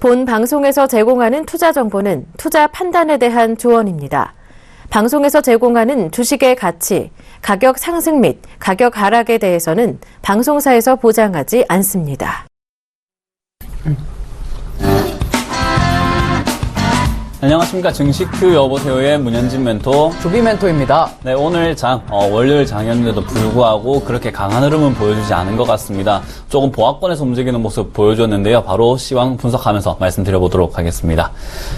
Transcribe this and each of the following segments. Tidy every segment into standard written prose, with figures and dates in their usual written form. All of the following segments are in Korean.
본 방송에서 제공하는 투자 정보는 투자 판단에 대한 조언입니다. 방송에서 제공하는 주식의 가치, 가격 상승 및 가격 하락에 대해서는 방송사에서 보장하지 않습니다. 안녕하십니까. 증시큐 여보세요의 문현진 멘토, 조비 멘토입니다. 네, 오늘 월요일 장이었는데도 불구하고 그렇게 강한 흐름은 보여주지 않은 것 같습니다. 조금 보합권에서 움직이는 모습 보여줬는데요. 바로 시황 분석하면서 말씀드려보도록 하겠습니다.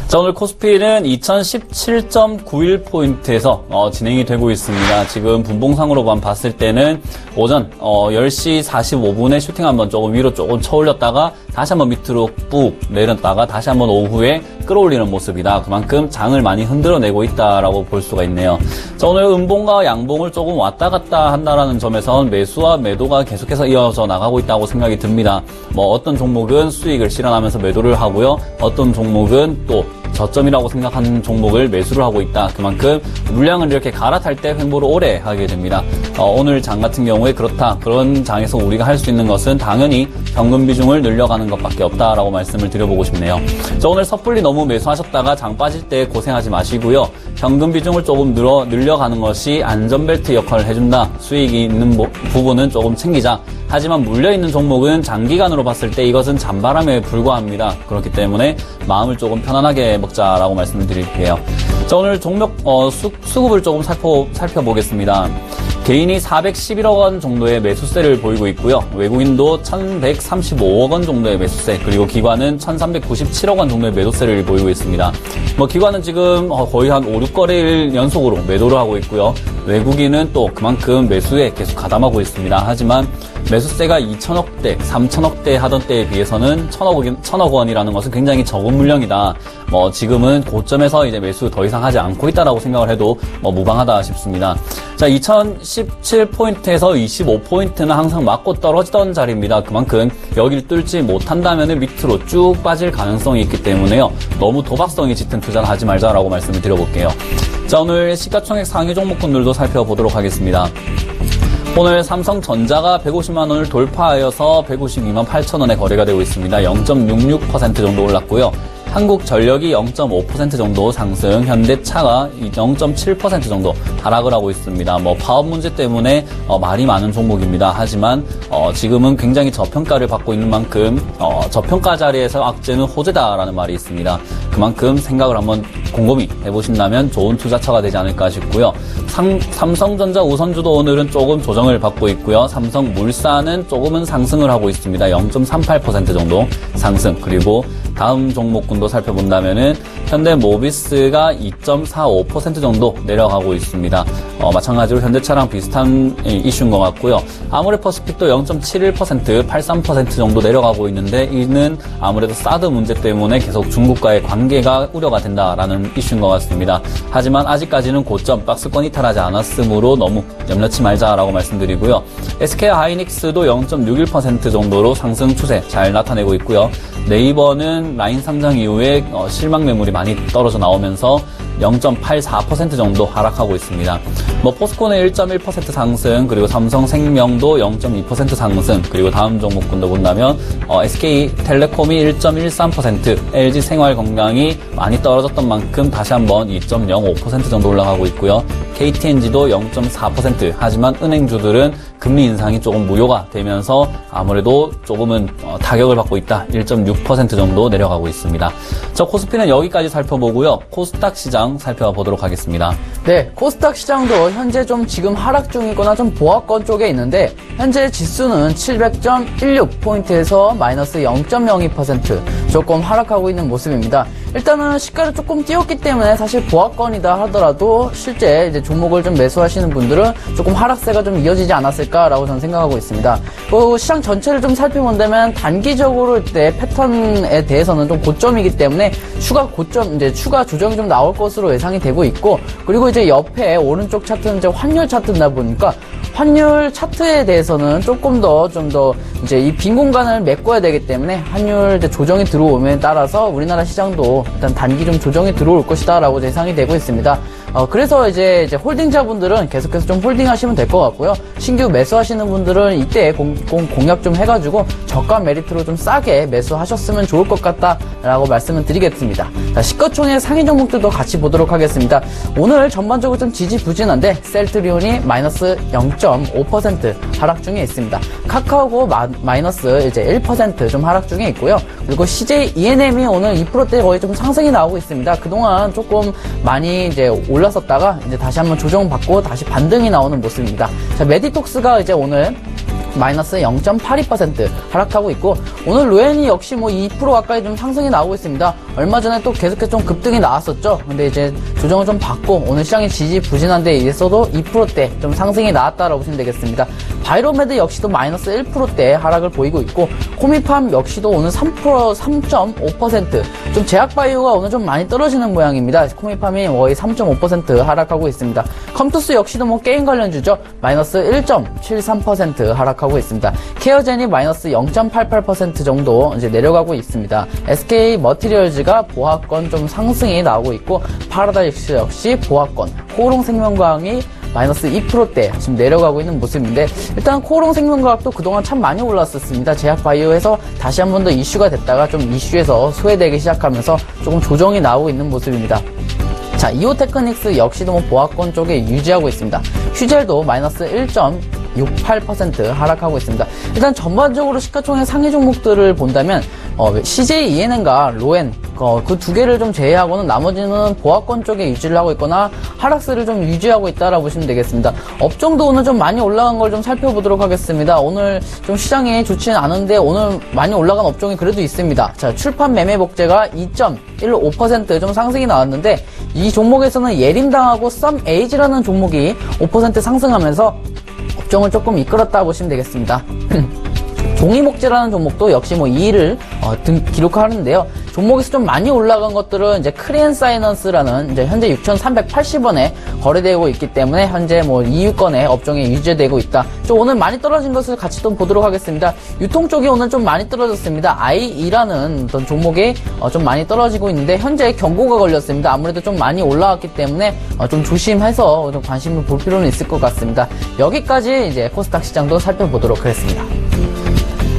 자, 오늘 코스피는 2017.91포인트에서 진행이 되고 있습니다. 지금 분봉상으로만 봤을 때는 오전 10시 45분에 슈팅 한번 조금 위로 조금 쳐올렸다가 다시 한번 밑으로 꾹 내렸다가 다시 한번 오후에 끌어올리는 모습이다. 그만큼 장을 많이 흔들어내고 있다라고 볼 수가 있네요. 자, 오늘 음봉과 양봉을 조금 왔다 갔다 한다라는 점에선 매수와 매도가 계속해서 이어져 나가고 있다고 생각이 듭니다. 어떤 종목은 수익을 실현하면서 매도를 하고요. 어떤 종목은 또 저점이라고 생각하는 종목을 매수를 하고 있다. 그만큼 물량을 이렇게 갈아탈 때 횡보를 오래 하게 됩니다. 오늘 장 같은 경우에 그런 장에서 우리가 할 수 있는 것은 당연히 현금 비중을 늘려가는 것밖에 없다라고 말씀을 드려보고 싶네요. 자, 오늘 섣불리 너무 매수하셨다가 장 빠질 때 고생하지 마시고요. 현금 비중을 조금 늘려가는 것이 안전벨트 역할을 해준다. 수익이 있는 부분은 조금 챙기자. 하지만 물려있는 종목은 장기간으로 봤을 때 이것은 잔바람에 불과합니다. 그렇기 때문에 마음을 조금 편안하게 먹자라고 말씀을 드릴게요. 자, 오늘 종목 수급을 조금 살펴보겠습니다. 개인이 411억 원 정도의 매수세를 보이고 있고요. 외국인도 1135억 원 정도의 매수세, 그리고 기관은 1397억 원 정도의 매도세를 보이고 있습니다. 기관은 지금 거의 한 5, 6거래일 연속으로 매도를 하고 있고요. 외국인은 또 그만큼 매수에 계속 가담하고 있습니다. 하지만 매수세가 2천억대, 3천억대 하던 때에 비해서는 1천억 원이라는 것은 굉장히 적은 물량이다. 지금은 고점에서 이제 매수 더 이상 하지 않고 있다라고 생각을 해도 무방하다 싶습니다. 자, 2017포인트에서 25포인트는 항상 맞고 떨어지던 자리입니다. 그만큼 여기를 뚫지 못한다면 밑으로 쭉 빠질 가능성이 있기 때문에요. 너무 도박성이 짙은 투자는 하지 말자라고 말씀을 드려볼게요. 자, 오늘 시가총액 상위 종목군들도 살펴보도록 하겠습니다. 오늘 삼성전자가 150만 원을 돌파하여서 152만 8천 원에 거래가 되고 있습니다. 0.66% 정도 올랐고요. 한국전력이 0.5% 정도 상승, 현대차가 0.7% 정도 하락을 하고 있습니다. 파업 문제 때문에 말이 많은 종목입니다. 하지만 지금은 굉장히 저평가를 받고 있는 만큼 저평가 자리에서 악재는 호재다라는 말이 있습니다. 그만큼 생각을 한번 곰곰이 해보신다면 좋은 투자처가 되지 않을까 싶고요. 삼성전자 우선주도 오늘은 조금 조정을 받고 있고요. 삼성물산은 조금은 상승을 하고 있습니다. 0.38% 정도 상승. 그리고 다음 종목군도 살펴본다면은 현대모비스가 2.45% 정도 내려가고 있습니다. 마찬가지로 현대차랑 비슷한 이슈인 것 같고요. 아모레퍼시픽도 0.71%, 83% 정도 내려가고 있는데 이는 아무래도 사드 문제 때문에 계속 중국과의 관계가 우려가 된다라는 이슈인 것 같습니다. 하지만 아직까지는 고점 박스권 이탈하지 않았으므로 너무 염려치 말자라고 말씀드리고요. SK하이닉스도 0.61% 정도로 상승 추세 잘 나타내고 있고요. 네이버는 라인 상장 이후에 실망 매물이 많이 떨어져 나오면서 0.84% 정도 하락하고 있습니다. 포스코는 1.1% 상승, 그리고 삼성생명도 0.2% 상승, 그리고 다음 종목군도 본다면 SK텔레콤이 1.13%, LG생활건강이 많이 떨어졌던 만큼 다시 한번 2.05% 정도 올라가고 있고요. KTNG도 0.4%, 하지만 은행주들은 금리 인상이 조금 무효가 되면서 아무래도 조금은 타격을 받고 있다. 1.6% 정도 내려가고 있습니다. 자, 코스피는 여기까지 살펴보고요. 코스닥 시장 살펴보도록 하겠습니다. 네, 코스닥 시장도 현재 좀 지금 하락 중이거나 좀 보합권 쪽에 있는데 현재 지수는 700.16포인트에서 마이너스 0.02% 조금 하락하고 있는 모습입니다. 일단은 시가를 조금 띄웠기 때문에 사실 보합권이다 하더라도 실제 이제 종목을 좀 매수하시는 분들은 조금 하락세가 좀 이어지지 않았을까라고 저는 생각하고 있습니다. 시장 전체를 좀 살펴본다면 단기적으로 이때 패턴에 대해서는 좀 고점이기 때문에 추가 조정이 좀 나올 것으로 예상이 되고 있고, 그리고 이제 옆에 오른쪽 차트는 이제 환율 차트다 보니까 환율 차트에 대해서는 조금 더 이제 이 빈 공간을 메꿔야 되기 때문에 환율 이제 조정이 들어오면 따라서 우리나라 시장도 일단 단기 좀 조정이 들어올 것이다라고 예상이 되고 있습니다. 그래서 이제 홀딩자분들은 계속해서 좀 홀딩하시면 될 것 같고요. 신규 매수하시는 분들은 이때 공략 좀 해가지고 저가 메리트로 좀 싸게 매수하셨으면 좋을 것 같다라고 말씀을 드리겠습니다. 자, 시가총액 상위 종목들도 같이 보도록 하겠습니다. 오늘 전반적으로 좀 지지부진한데 셀트리온이 마이너스 0.5% 하락 중에 있습니다. 카카오고 마이너스 이제 1% 좀 하락 중에 있고요. 그리고 CJ ENM이 오늘 2%대 거의 좀 상승이 나오고 있습니다. 그동안 조금 많이 이제 올랐었다가 이제 다시 한번 조정받고 다시 반등이 나오는 모습입니다. 자, 메디톡스가 이제 오늘 마이너스 0.82% 하락하고 있고, 오늘 로엔이 역시 뭐 2% 가까이 좀 상승이 나오고 있습니다. 얼마 전에 또 계속해서 좀 급등이 나왔었죠. 근데 이제 조정을 좀 받고 오늘 시장이 지지부진한데 있어도 2%대 좀 상승이 나왔다라고 보시면 되겠습니다. 바이로메드 역시도 마이너스 1%대 하락을 보이고 있고, 코미팜 역시도 오늘 3.5% 좀 제약바이오가 오늘 좀 많이 떨어지는 모양입니다. 코미팜이 거의 3.5% 하락하고 있습니다. 컴투스 역시도 뭐 게임 관련주죠. 마이너스 1.73% 하락하고 있습니다. 케어젠이 마이너스 0.88% 정도 이제 내려가고 있습니다. SK 머티리얼즈가 보합권 좀 상승이 나오고 있고, 파라다이스 역시 보합권, 코오롱생명과학이 마이너스 2%대 지금 내려가고 있는 모습인데, 일단 코오롱생명과학도 그동안 참 많이 올랐었습니다. 제약바이오에서 다시 한 번 더 이슈가 됐다가 좀 이슈에서 소외되기 시작하면서 조금 조정이 나오고 있는 모습입니다. 자, 이오테크닉스 역시도 뭐 보합권 쪽에 유지하고 있습니다. 휴젤도 마이너스 1.68% 하락하고 있습니다. 일단 전반적으로 시가총액 상위 종목들을 본다면 CJ ENM과 로엔 그 두 개를 좀 제외하고는 나머지는 보합권 쪽에 유지를 하고 있거나 하락세를 좀 유지하고 있다라고 보시면 되겠습니다. 업종도 오늘 좀 많이 올라간 걸 좀 살펴보도록 하겠습니다. 오늘 좀 시장이 좋지는 않은데 오늘 많이 올라간 업종이 그래도 있습니다. 자, 출판 매매 복제가 2.15% 좀 상승이 나왔는데, 이 종목에서는 예림당하고 썸에이지라는 종목이 5% 상승하면서 업종을 조금 이끌었다 보시면 되겠습니다. 종이목재라는 종목도 역시 뭐 2위를 기록하는데요. 종목에서 좀 많이 올라간 것들은 이제 크리엔 사이넌스라는 이제 현재 6,380원에 거래되고 있기 때문에 현재 뭐 2위권의 업종에 유지되고 있다. 좀 오늘 많이 떨어진 것을 같이 좀 보도록 하겠습니다. 유통 쪽이 오늘 좀 많이 떨어졌습니다. IE라는 어떤 종목이 좀 많이 떨어지고 있는데 현재 경고가 걸렸습니다. 아무래도 좀 많이 올라왔기 때문에 좀 조심해서 좀 관심을 볼 필요는 있을 것 같습니다. 여기까지 이제 코스닥 시장도 살펴보도록 하겠습니다.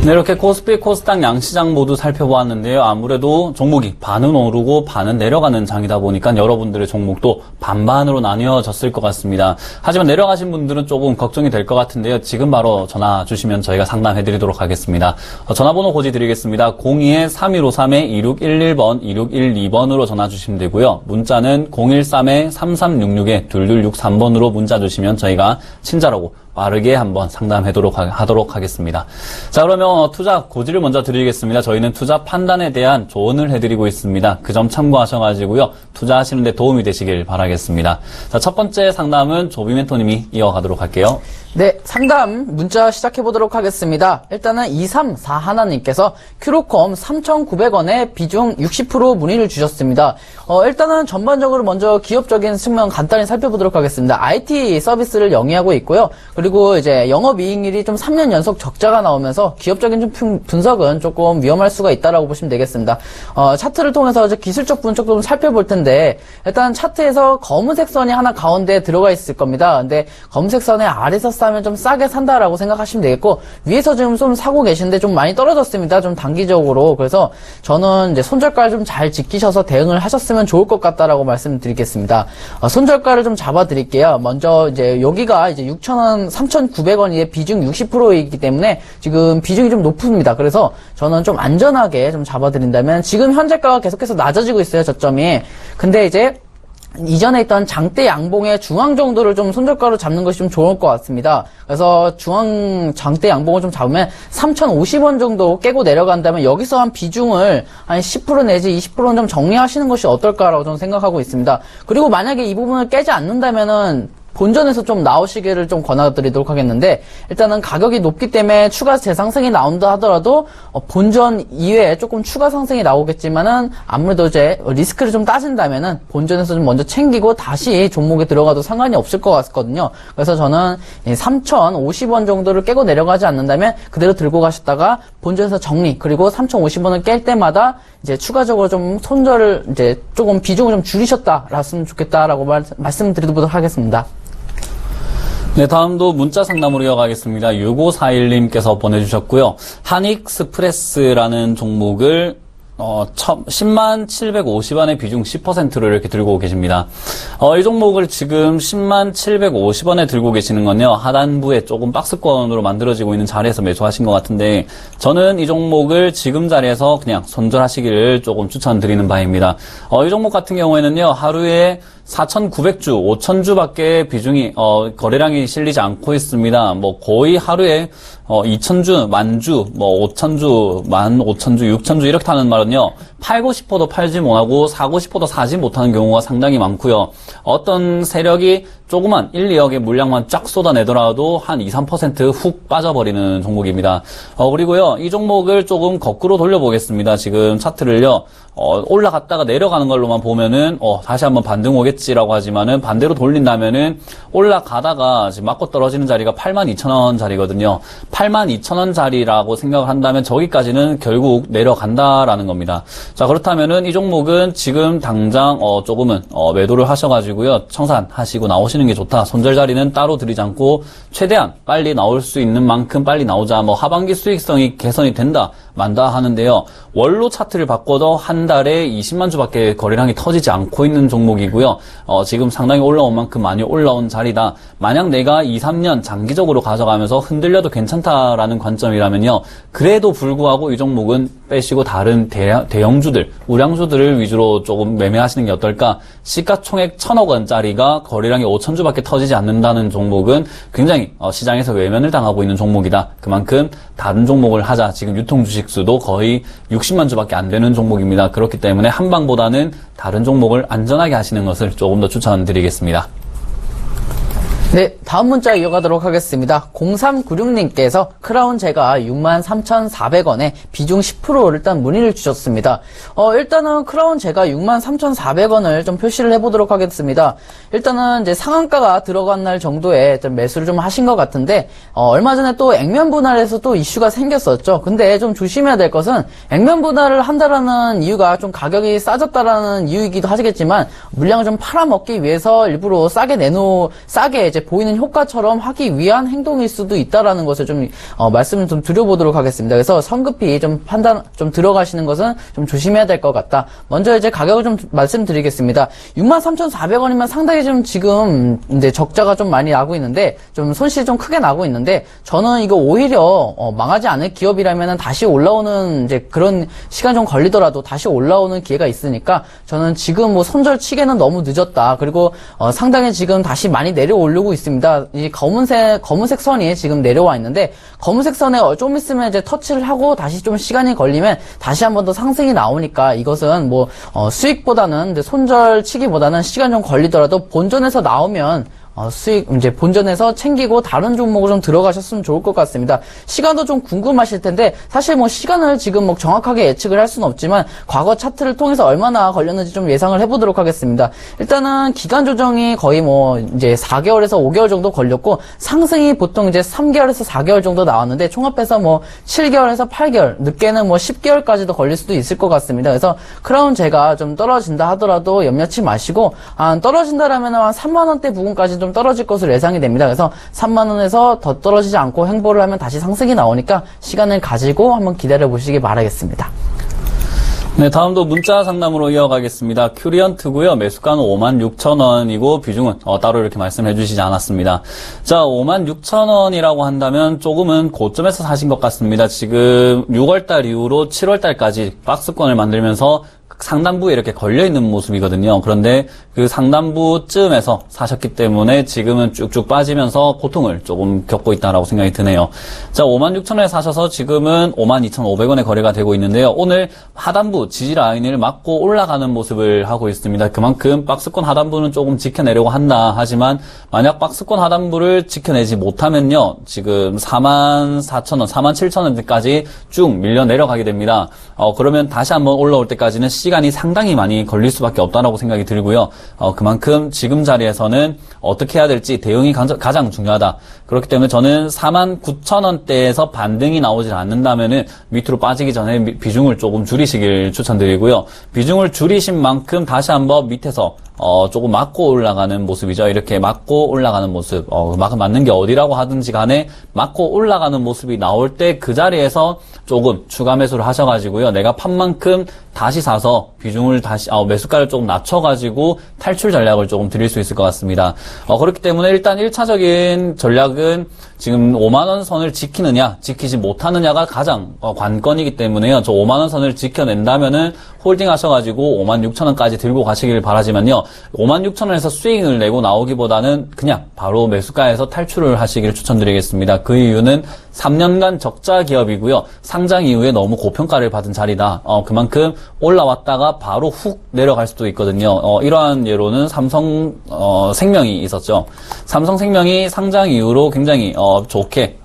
네, 이렇게 코스피, 코스닥 양시장 모두 살펴보았는데요. 아무래도 종목이 반은 오르고 반은 내려가는 장이다 보니까 여러분들의 종목도 반반으로 나뉘어졌을 것 같습니다. 하지만 내려가신 분들은 조금 걱정이 될 것 같은데요. 지금 바로 전화 주시면 저희가 상담해드리도록 하겠습니다. 전화번호 고지 드리겠습니다. 02-3253-2611번, 2612번으로 전화 주시면 되고요. 문자는 013-3366-2263번으로 문자 주시면 저희가 친절하고 빠르게 한번 상담하도록 하겠습니다. 자, 그러면 투자 고지를 먼저 드리겠습니다. 저희는 투자 판단에 대한 조언을 해드리고 있습니다. 그 점 참고하셔가지고요. 투자하시는 데 도움이 되시길 바라겠습니다. 자, 첫 번째 상담은 조비 멘토님이 이어가도록 할게요. 네, 상담 문자 시작해보도록 하겠습니다. 일단은 2341님께서 큐로콤 3,900원에 비중 60% 문의를 주셨습니다. 일단은 전반적으로 먼저 기업적인 측면 간단히 살펴보도록 하겠습니다. IT 서비스를 영위하고 있고요. 그리고 이제 영업이익률이 좀 3년 연속 적자가 나오면서 기업적인 좀 분석은 조금 위험할 수가 있다라고 보시면 되겠습니다. 차트를 통해서 이제 기술적 분석도 좀 살펴볼 텐데, 일단 차트에서 검은색 선이 하나 가운데 들어가 있을 겁니다. 근데 검은색 선의 아래서 싸면 좀 싸게 산다라고 생각하시면 되겠고, 위에서 지금 좀 사고 계신데 좀 많이 떨어졌습니다. 좀 단기적으로. 그래서 저는 이제 손절가를 좀 잘 지키셔서 대응을 하셨으면 좋을 것 같다라고 말씀드리겠습니다. 손절가를 좀 잡아드릴게요. 먼저 이제 여기가 이제 6,000원, 3,900원의 비중 60%이기 때문에 지금 비중이 좀 높습니다. 그래서 저는 좀 안전하게 좀 잡아드린다면, 지금 현재가가 계속해서 낮아지고 있어요, 저점이. 근데 이제 이전에 있던 장대 양봉의 중앙 정도를 좀 손절가로 잡는 것이 좀 좋을 것 같습니다. 그래서 장대 양봉을 좀 잡으면 3,050원 정도 깨고 내려간다면 여기서 한 비중을 한 10% 내지 20%는 좀 정리하시는 것이 어떨까라고 저는 생각하고 있습니다. 그리고 만약에 이 부분을 깨지 않는다면은 본전에서 좀 나오시기를 좀 권해드리도록 하겠는데, 일단은 가격이 높기 때문에 추가 재상승이 나온다 하더라도 본전 이외에 조금 추가 상승이 나오겠지만은 아무래도 이제 리스크를 좀 따진다면은 본전에서 좀 먼저 챙기고 다시 종목에 들어가도 상관이 없을 것 같거든요. 그래서 저는 3,050원 정도를 깨고 내려가지 않는다면 그대로 들고 가셨다가 본전에서 정리, 그리고 3,050원을 깰 때마다 이제 추가적으로 좀 손절을 이제 조금 비중을 좀 줄이셨다 랐으면 좋겠다라고 말씀드리도록 하겠습니다. 네, 다음도 문자 상담으로 이어가겠습니다. 6541님께서 보내주셨고요. 한익스프레스라는 종목을 10만 750원의 비중 10%로 이렇게 들고 계십니다. 이 종목을 지금 10만 750원에 들고 계시는 건요, 하단부에 조금 박스권으로 만들어지고 있는 자리에서 매수하신 것 같은데, 저는 이 종목을 지금 자리에서 그냥 손절하시기를 조금 추천드리는 바입니다. 이 종목 같은 경우에는요, 하루에 4,900주, 5,000주밖에 비중이, 거래량이 실리지 않고 있습니다. 뭐, 거의 하루에, 2,000주, 10,000주, 뭐, 5,000주, 15,000주, 6,000주 이렇게 하는 말은요, 팔고 싶어도 팔지 못하고, 사고 싶어도 사지 못하는 경우가 상당히 많고요. 어떤 세력이 조그만 1, 2억의 물량만 쫙 쏟아내더라도 한 2, 3% 훅 빠져버리는 종목입니다. 그리고요, 이 종목을 조금 거꾸로 돌려보겠습니다. 지금 차트를요, 올라갔다가 내려가는 걸로만 보면은, 다시 한번 반등 오겠지라고 하지만은, 반대로 돌린다면은, 올라가다가 지금 맞고 떨어지는 자리가 82,000원 자리거든요. 82,000원 자리라고 생각을 한다면, 저기까지는 결국 내려간다라는 겁니다. 자, 그렇다면은, 이 종목은 지금 당장, 조금은, 매도를 하셔가지고요, 청산하시고 나오시는 게 좋다. 손절 자리는 따로 들이지 않고, 최대한 빨리 나올 수 있는 만큼 빨리 나오자. 뭐, 하반기 수익성이 개선이 된다, 만다 하는데요. 월로 차트를 바꿔도 한 달에 20만 주밖에 거래량이 터지지 않고 있는 종목이고요. 지금 상당히 올라온 만큼 많이 올라온 자리다. 만약 내가 2, 3년 장기적으로 가져가면서 흔들려도 괜찮다라는 관점이라면요. 그래도 불구하고 이 종목은 빼시고 다른 대형주들, 우량주들을 위주로 조금 매매하시는 게 어떨까? 시가총액 1,000억 원짜리가 거래량이 5,000주밖에 터지지 않는다는 종목은 굉장히 시장에서 외면을 당하고 있는 종목이다. 그만큼 다른 종목을 하자. 지금 유통 주식수도 거의 60만 주밖에 안 되는 종목입니다. 그렇기 때문에 한방보다는 다른 종목을 안전하게 하시는 것을 조금 더 추천드리겠습니다. 네, 다음 문자 이어가도록 하겠습니다. 0396님께서 크라운 제가 63,400원에 비중 10%를 일단 문의를 주셨습니다. 일단은 크라운 제가 63,400원을 좀 표시를 해보도록 하겠습니다. 일단은 이제 상한가가 들어간 날 정도에 좀 매수를 좀 하신 것 같은데, 얼마 전에 또 액면 분할에서 또 이슈가 생겼었죠. 근데 좀 조심해야 될 것은 액면 분할을 한다라는 이유가 좀 가격이 싸졌다라는 이유이기도 하시겠지만, 물량을 좀 팔아먹기 위해서 일부러 싸게 이제 보이는 효과처럼 하기 위한 행동일 수도 있다라는 것을 좀 말씀을 좀 드려보도록 하겠습니다. 그래서 성급히 좀 들어가시는 것은 좀 조심해야 될 것 같다. 먼저 이제 가격을 좀 말씀드리겠습니다. 63,400원이면 상당히 좀 지금 이제 적자가 좀 많이 나고 있는데, 좀 손실이 좀 크게 나고 있는데, 저는 이거 오히려 망하지 않을 기업이라면은 다시 올라오는 이제 그런 시간 좀 걸리더라도 다시 올라오는 기회가 있으니까, 저는 지금 뭐 손절 치기는 너무 늦었다. 그리고 상당히 지금 다시 많이 내려오려고 있습니다. 이 검은색 선이 지금 내려와 있는데, 검은색 선에 좀 있으면 이제 터치를 하고 다시 좀 시간이 걸리면 다시 한 번 더 상승이 나오니까, 이것은 뭐 수익보다는 이제 손절 치기보다는 시간 좀 걸리더라도 본전에서 나오면 이제 본전에서 챙기고 다른 종목으로 좀 들어가셨으면 좋을 것 같습니다. 시간도 좀 궁금하실 텐데, 사실 뭐 시간을 지금 뭐 정확하게 예측을 할 수는 없지만, 과거 차트를 통해서 얼마나 걸렸는지 좀 예상을 해보도록 하겠습니다. 일단은 기간 조정이 거의 뭐 이제 4개월에서 5개월 정도 걸렸고, 상승이 보통 이제 3개월에서 4개월 정도 나왔는데, 총합해서 뭐 7개월에서 8개월, 늦게는 뭐 10개월까지도 걸릴 수도 있을 것 같습니다. 그래서 크라운 제가 좀 떨어진다 하더라도 염려치 마시고, 떨어진다라면 한 3만원대 부분까지 좀 떨어질 것으로 예상이 됩니다. 그래서 3만원에서 더 떨어지지 않고 횡보를 하면 다시 상승이 나오니까 시간을 가지고 한번 기다려 보시기 바라겠습니다. 네, 다음도 문자 상담으로 이어가겠습니다. 큐리언트고요. 매수가는 56,000원이고 비중은 따로 이렇게 말씀해 주시지 않았습니다. 자, 56,000원이라고 한다면 조금은 고점에서 사신 것 같습니다. 지금 6월달 이후로 7월달까지 박스권을 만들면서 상단부에 이렇게 걸려있는 모습이거든요. 그런데 그 상단부쯤에서 사셨기 때문에 지금은 쭉쭉 빠지면서 고통을 조금 겪고 있다라고 생각이 드네요. 자, 56,000원에 사셔서 지금은 52,500원에 거래가 되고 있는데요. 오늘 하단부 지지 라인을 맞고 올라가는 모습을 하고 있습니다. 그만큼 박스권 하단부는 조금 지켜내려고 한다. 하지만 만약 박스권 하단부를 지켜내지 못하면요. 지금 44,000원, 47,000원대까지 쭉 밀려 내려가게 됩니다. 그러면 다시 한번 올라올 때까지는 시간이 상당히 많이 걸릴 수밖에 없다라고 생각이 들고요. 그만큼 지금 자리에서는 어떻게 해야 될지 대응이 가장 중요하다. 그렇기 때문에 저는 49,000원대에서 반등이 나오질 않는다면은 밑으로 빠지기 전에 비중을 조금 줄이시길 추천드리고요. 비중을 줄이신 만큼 다시 한번 밑에서 조금 맞고 올라가는 모습이죠. 이렇게 맞고 올라가는 모습. 맞는 게 어디라고 하든지 간에 맞고 올라가는 모습이 나올 때 그 자리에서 조금 추가 매수를 하셔가지고요. 내가 판 만큼 다시 사서 비중을 다시, 매수가를 조금 낮춰가지고 탈출 전략을 조금 드릴 수 있을 것 같습니다. 그렇기 때문에 일단 1차적인 전략은 지금 5만원 선을 지키느냐, 지키지 못하느냐가 가장 관건이기 때문에요. 저 5만원 선을 지켜낸다면은 홀딩 하셔가지고 56,000원까지 들고 가시길 바라지만요. 56,000원에서 스윙을 내고 나오기보다는 그냥 바로 매수가에서 탈출을 하시길 추천드리겠습니다. 그 이유는 3년간 적자 기업이고요. 상장 이후에 너무 고평가를 받은 자리다. 그만큼 올라왔다가 바로 훅 내려갈 수도 있거든요. 이러한 예로는 삼성생명이 있었죠. 삼성생명이 상장 이후로 굉장히 좋게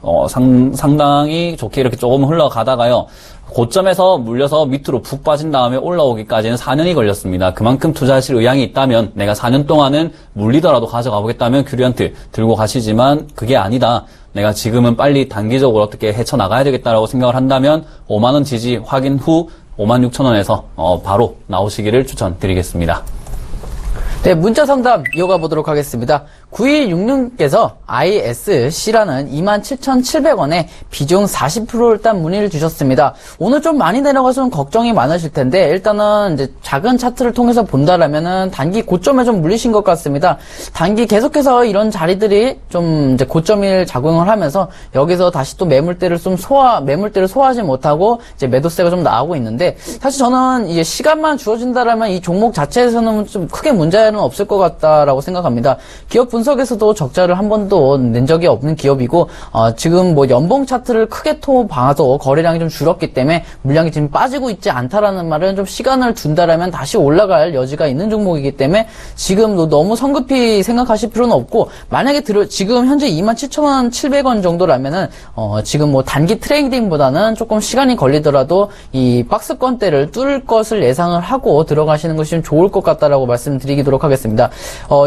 상당히 좋게 이렇게 조금 흘러가다가요. 고점에서 물려서 밑으로 푹 빠진 다음에 올라오기까지는 4년이 걸렸습니다. 그만큼 투자하실 의향이 있다면 내가 4년 동안은 물리더라도 가져가 보겠다면 큐리언트 들고 가시지만 그게 아니다. 내가 지금은 빨리 단기적으로 어떻게 헤쳐나가야 되겠다라고 생각을 한다면 5만원 지지 확인 후 56,000원에서 바로 나오시기를 추천드리겠습니다. 네, 문자 상담 이어가 보도록 하겠습니다. 9166께서 ISC라는 27,700원에 비중 40%를 딴 문의를 주셨습니다. 오늘 좀 많이 내려가서 좀 걱정이 많으실 텐데 일단은 이제 작은 차트를 통해서 본다라면은 단기 고점에 좀 물리신 것 같습니다. 단기 계속해서 이런 자리들이 좀 이제 고점일 작용을 하면서 여기서 다시 또 매물대를 소화하지 못하고 이제 매도세가 좀 나오고 있는데 사실 저는 이제 시간만 주어진다라면 이 종목 자체에서는 좀 크게 문제는 없을 것 같다라고 생각합니다. 기업 분석에서도 적자를 한 번도 낸 적이 없는 기업이고 지금 뭐 연봉 차트를 크게 봐도 거래량이 좀 줄었기 때문에 물량이 지금 빠지고 있지 않다라는 말은 좀 시간을 둔다라면 다시 올라갈 여지가 있는 종목이기 때문에 지금 너무 성급히 생각하실 필요는 없고 만약에 지금 현재 27,700원 정도라면은 지금 뭐 단기 트레이딩보다는 조금 시간이 걸리더라도 이 박스권대를 뚫을 것을 예상을 하고 들어가시는 것이 좀 좋을 것 같다라고 말씀드리도록 하겠습니다.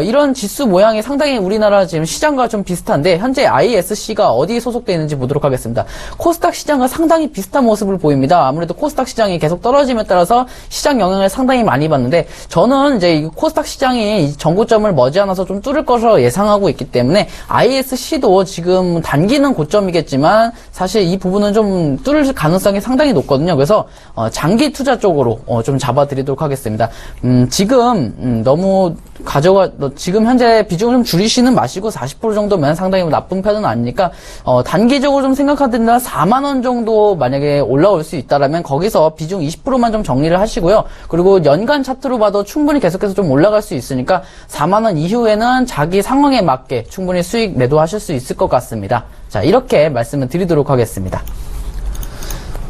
이런 지수 모양이 상당히 우리나라 지금 시장과 좀 비슷한데 현재 ISC가 어디에 소속되어 있는지 보도록 하겠습니다. 코스닥 시장과 상당히 비슷한 모습을 보입니다. 아무래도 코스닥 시장이 계속 떨어짐에 따라서 시장 영향을 상당히 많이 받는데 저는 이제 이 코스닥 시장이 전고점을 머지않아서 좀 뚫을 것으로 예상하고 있기 때문에 ISC도 지금 단기는 고점이겠지만 사실 이 부분은 좀 뚫을 가능성이 상당히 높거든요. 그래서 장기 투자 쪽으로 좀 잡아드리도록 하겠습니다. 지금 너무 지금 현재 비중을 좀 줄이시는 마시고 40% 정도면 상당히 나쁜 편은 아니니까 단기적으로 좀 생각하든가 4만원 정도 만약에 올라올 수 있다라면 거기서 비중 20%만 좀 정리를 하시고요. 그리고 연간 차트로 봐도 충분히 계속해서 좀 올라갈 수 있으니까 4만원 이후에는 자기 상황에 맞게 충분히 수익 매도하실 수 있을 것 같습니다. 자, 이렇게 말씀을 드리도록 하겠습니다.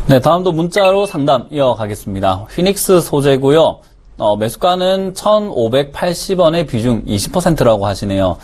네, 다음도 문자로 상담 이어가겠습니다. 휘닉스 소재고요. 매수가는 1,580원의 비중 20%라고 하시네요.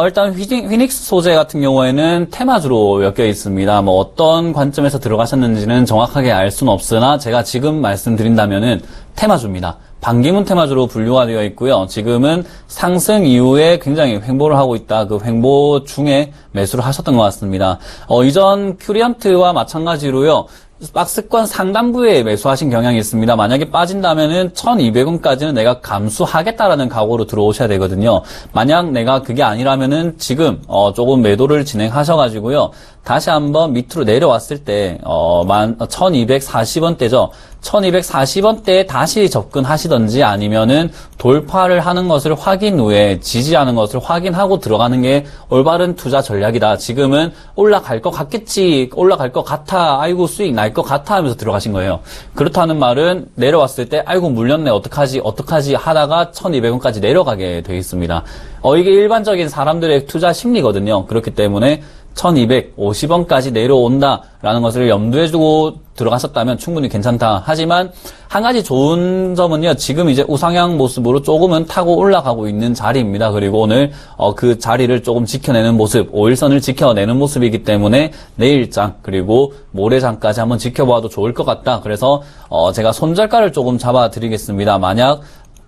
일단 휘닉스 소재 같은 경우에는 테마주로 엮여 있습니다. 뭐 어떤 관점에서 들어가셨는지는 정확하게 알 수는 없으나 제가 지금 말씀드린다면은 테마주입니다. 반기문 테마주로 분류가 되어 있고요. 지금은 상승 이후에 굉장히 횡보를 하고 있다. 그 횡보 중에 매수를 하셨던 것 같습니다. 이전 큐리언트와 마찬가지로요. 박스권 상단부에 매수하신 경향이 있습니다. 만약에 빠진다면은 1,200원까지는 내가 감수하겠다라는 각오로 들어오셔야 되거든요. 만약 내가 그게 아니라면은 지금 조금 매도를 진행하셔가지고요. 다시 한번 밑으로 내려왔을 때 1,240원대죠. 1240원대에 다시 접근하시던지 아니면은 돌파를 하는 것을 확인 후에 지지하는 것을 확인하고 들어가는 게 올바른 투자 전략이다. 지금은 올라갈 것 같겠지, 올라갈 것 같아, 아이고 수익 날 것 같아 하면서 들어가신 거예요. 그렇다는 말은 내려왔을 때 아이고 물렸네, 어떡하지 하다가 1200원까지 내려가게 되어 있습니다. 이게 일반적인 사람들의 투자 심리거든요. 그렇기 때문에 1250원까지 내려온다라는 것을 염두에 두고 들어가셨다면 충분히 괜찮다. 하지만 한 가지 좋은 점은요. 지금 이제 우상향 모습으로 조금은 타고 올라가고 있는 자리입니다. 그리고 오늘 그 자리를 조금 지켜내는 모습, 5일선을 지켜내는 모습이기 때문에 내일장 그리고 모레장까지 한번 지켜봐도 좋을 것 같다. 그래서 제가 손절가를 조금 잡아드리겠습니다. 만약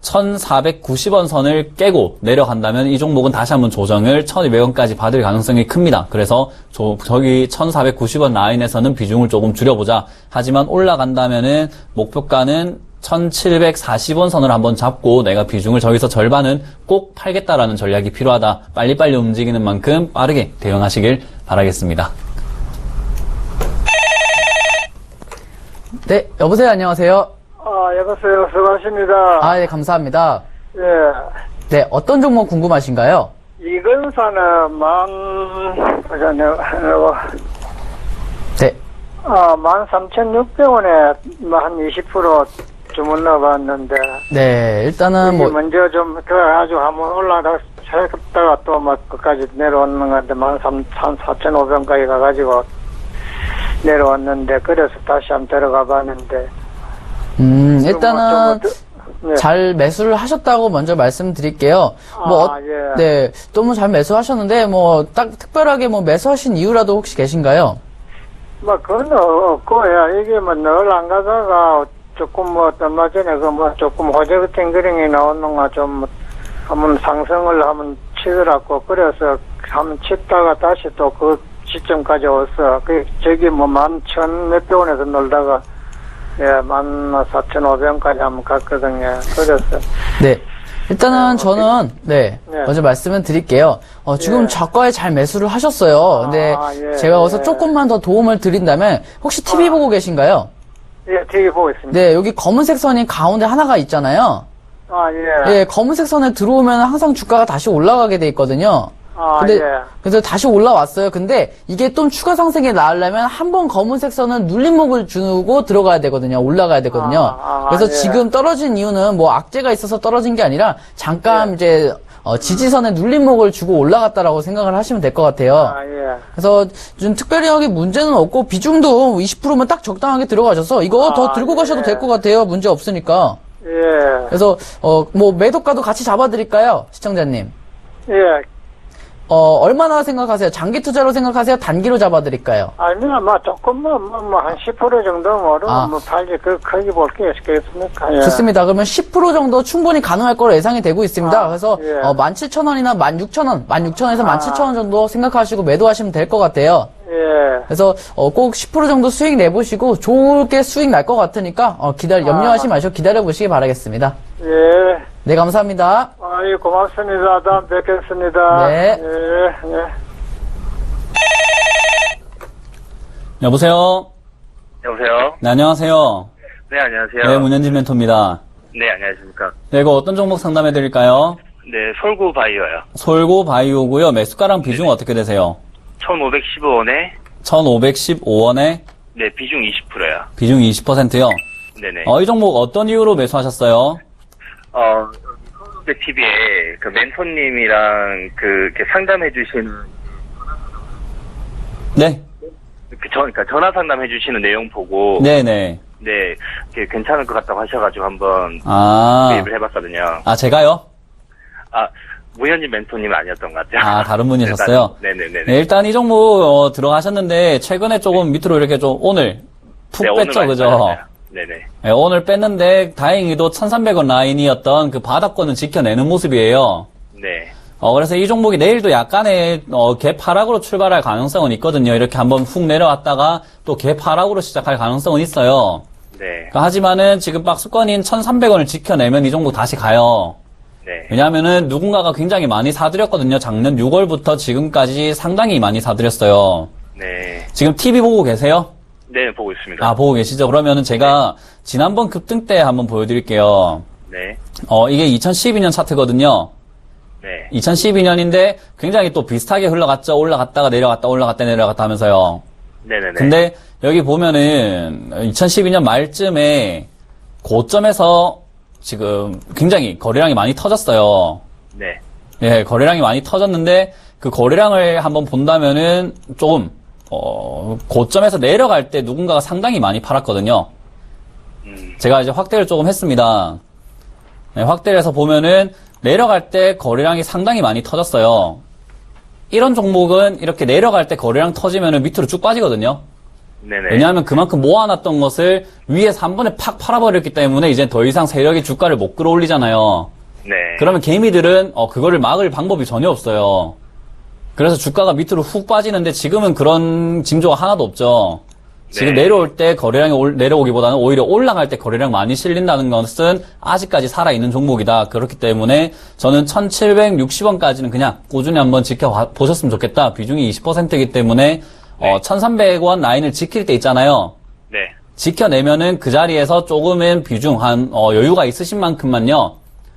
1490원 선을 깨고 내려간다면 이 종목은 다시 한번 조정을 1200원까지 받을 가능성이 큽니다. 그래서 저기 1490원 라인에서는 비중을 조금 줄여보자. 하지만 올라간다면은 목표가는 1740원 선을 한번 잡고 내가 비중을 저기서 절반은 꼭 팔겠다라는 전략이 필요하다. 빨리빨리 움직이는 만큼 빠르게 대응하시길 바라겠습니다. 네, 여보세요. 안녕하세요. 여보세요. 수고하십니다. 예, 감사합니다. 예. 네, 어떤 종목 궁금하신가요? 이건사는 네. 13,600원에 한 20% 주문 넣어봤는데. 네, 일단은 이게 먼저 좀 들어가지고 한번 올라다가 또 막 끝까지 내려오는 건데 14,500원까지 가가지고 내려왔는데 그래서 다시 한번 들어가 봤는데. 일단은 네. 잘 매수를 하셨다고 먼저 말씀드릴게요. 예. 네, 너무 잘 매수하셨는데 딱 특별하게 매수하신 이유라도 혹시 계신가요? 그건 없고요. 이게 늘 안 가다가 조금 얼마 전에 조금 호재그 탱그링이 나오는 거 좀 한번 상승을 한번 치더라고. 그래서 한번 치다가 다시 또 그 시점까지 왔어. 저기 11,000 몇백 원에서 놀다가 14,500원까지 한번 갔거든요. 그래서. 네. 일단은 저는, 먼저 말씀을 드릴게요. 지금 저가에 잘 매수를 하셨어요. 근데 제가 여기서 조금만 더 도움을 드린다면, 혹시 TV 보고 계신가요? 예, TV 보고 있습니다. 네, 여기 검은색 선이 가운데 하나가 있잖아요. 예, 검은색 선에 들어오면 항상 주가가 다시 올라가게 돼 있거든요. 그래서 다시 올라왔어요. 근데 이게 좀 추가 상승이 나오려면 한 번 검은색 선은 눌림목을 주고 들어가야 되거든요. 올라가야 되거든요. 그래서 지금 떨어진 이유는 악재가 있어서 떨어진 게 아니라 잠깐 이제 지지선에 눌림목을 주고 올라갔다라고 생각을 하시면 될 것 같아요. 그래서 좀 특별히 여기 문제는 없고 비중도 20%면 딱 적당하게 들어가셔서 이거 더 들고 가셔도 될 것 같아요. 문제 없으니까. 그래서 매도가도 같이 잡아드릴까요, 시청자님? 얼마나 생각하세요? 장기 투자로 생각하세요? 단기로 잡아드릴까요? 아니면 조금만 한 10% 정도 모르면 팔지 크게 볼 게 있겠습니까? 좋습니다. 그러면 10% 정도 충분히 가능할 거로 예상이 되고 있습니다. 그래서 17,000원이나 16,000원, 16,000원에서 17,000원 정도 생각하시고 매도하시면 될 것 같아요. 그래서 꼭 10% 정도 수익 내보시고 좋게 수익 날 것 같으니까 염려하지 마시고 기다려보시기 바라겠습니다. 네, 감사합니다. 고맙습니다. 다음 뵙겠습니다. 네. 여보세요? 여보세요? 네, 안녕하세요. 네, 안녕하세요. 네, 문현진 멘토입니다. 네, 안녕하십니까. 네, 이거 어떤 종목 상담해 드릴까요? 네, 솔고 바이오요. 솔고 바이오고요. 매수가랑 비중 어떻게 되세요? 1,515원에 1,515원에 네, 비중 20%요. 비중 20%요. 네네. 이 종목 어떤 이유로 매수하셨어요? 서울대 TV에 그 멘토님이랑 이렇게 상담해 주시는 네. 그러니까 전화 상담해 주시는 내용 보고 네네. 네, 이게 괜찮을 것 같다고 하셔가지고 한번 구입을 해봤거든요. 제가요? 무현진 멘토님 아니었던 것 같아요. 다른 분이셨어요? 네네네. 네, 일단 이 종목 들어가셨는데 최근에 조금 밑으로 이렇게 좀 오늘 푹 뺐죠, 오늘 그죠? 맞아요. 네네. 네, 오늘 뺐는데 다행히도 1,300원 라인이었던 그 바닥권은 지켜내는 모습이에요. 네. 그래서 이 종목이 내일도 약간의 갭 하락으로 출발할 가능성은 있거든요. 이렇게 한번 훅 내려왔다가 또 갭 하락으로 시작할 가능성은 있어요. 네. 하지만은 지금 박스권인 1,300원을 지켜내면 이 종목 다시 가요. 네. 왜냐하면은 누군가가 굉장히 많이 사들였거든요. 작년 6월부터 지금까지 상당히 많이 사들였어요. 네. 지금 TV 보고 계세요? 네, 보고 있습니다. 아, 보고 계시죠? 그러면은 제가 지난번 급등 때 한번 보여드릴게요. 네. 이게 2012년 차트거든요. 네. 2012년인데 굉장히 또 비슷하게 흘러갔죠. 올라갔다가 내려갔다 올라갔다 내려갔다 하면서요. 네네네. 근데 여기 보면은 2012년 말쯤에 고점에서 지금 굉장히 거래량이 많이 터졌어요. 네. 예, 거래량이 많이 터졌는데 그 거래량을 한번 본다면은 조금 고점에서 내려갈 때 누군가가 상당히 많이 팔았거든요. 제가 이제 확대를 조금 했습니다. 네, 확대를 해서 보면은 내려갈 때 거래량이 상당히 많이 터졌어요. 이런 종목은 이렇게 내려갈 때 거래량 터지면은 밑으로 쭉 빠지거든요. 네네. 왜냐하면 그만큼 모아놨던 것을 위에서 한 번에 팍 팔아버렸기 때문에 이제 더 이상 세력이 주가를 못 끌어올리잖아요. 네. 그러면 개미들은 그거를 막을 방법이 전혀 없어요. 그래서 주가가 밑으로 훅 빠지는데 지금은 그런 징조가 하나도 없죠. 지금 네. 내려올 때 거래량이 내려오기보다는 오히려 올라갈 때 거래량 많이 실린다는 것은 아직까지 살아있는 종목이다. 그렇기 때문에 저는 1760원까지는 그냥 꾸준히 한번 지켜보셨으면 좋겠다. 비중이 20%이기 때문에 네. 1300원 라인을 지킬 때 있잖아요. 네. 지켜내면은 그 자리에서 조금은 비중 여유가 있으신 만큼만요.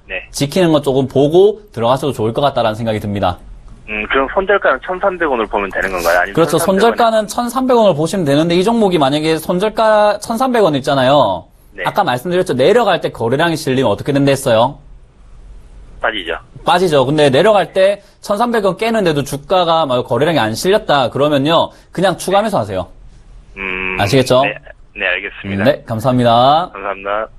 네. 지키는 것 조금 보고 들어가셔도 좋을 것 같다라는 생각이 듭니다. 그럼 손절가는 1,300원을 보면 되는 건가요? 아니면 그렇죠. 1,300원 이? 손절가는 1,300원을 보시면 되는데 이 종목이 만약에 손절가 1,300원 있잖아요. 네. 아까 말씀드렸죠. 내려갈 때 거래량이 실리면 어떻게 된다 했어요? 빠지죠. 빠지죠. 근데 내려갈 때 1,300원 깨는데도 주가가 거래량이 안 실렸다. 그러면요. 그냥 추가 매수하세요. 아시겠죠? 네, 네, 알겠습니다. 네, 감사합니다. 감사합니다.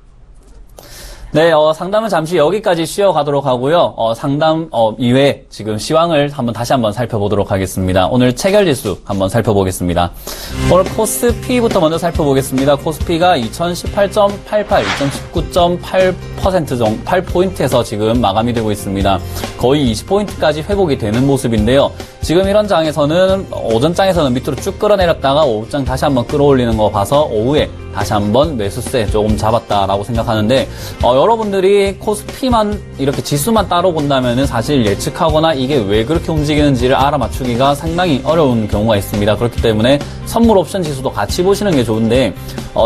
네, 상담은 잠시 여기까지 쉬어가도록 하고요. 상담 이외에 지금 시황을 다시 한번 살펴보도록 하겠습니다. 오늘 체결지수 한번 살펴보겠습니다. 오늘 코스피부터 먼저 살펴보겠습니다. 코스피가 2018.88, 2019.8% 정도, 8포인트에서 지금 마감이 되고 있습니다. 거의 20포인트까지 회복이 되는 모습인데요. 지금 이런 장에서는 오전장에서는 밑으로 쭉 끌어내렸다가 오후장 다시 한번 끌어올리는 거 봐서 오후에 다시 한번 매수세 조금 잡았다라고 생각하는데 여러분들이 코스피만 이렇게 지수만 따로 본다면은 사실 예측하거나 이게 왜 그렇게 움직이는지를 알아맞추기가 상당히 어려운 경우가 있습니다. 그렇기 때문에 선물 옵션 지수도 같이 보시는 게 좋은데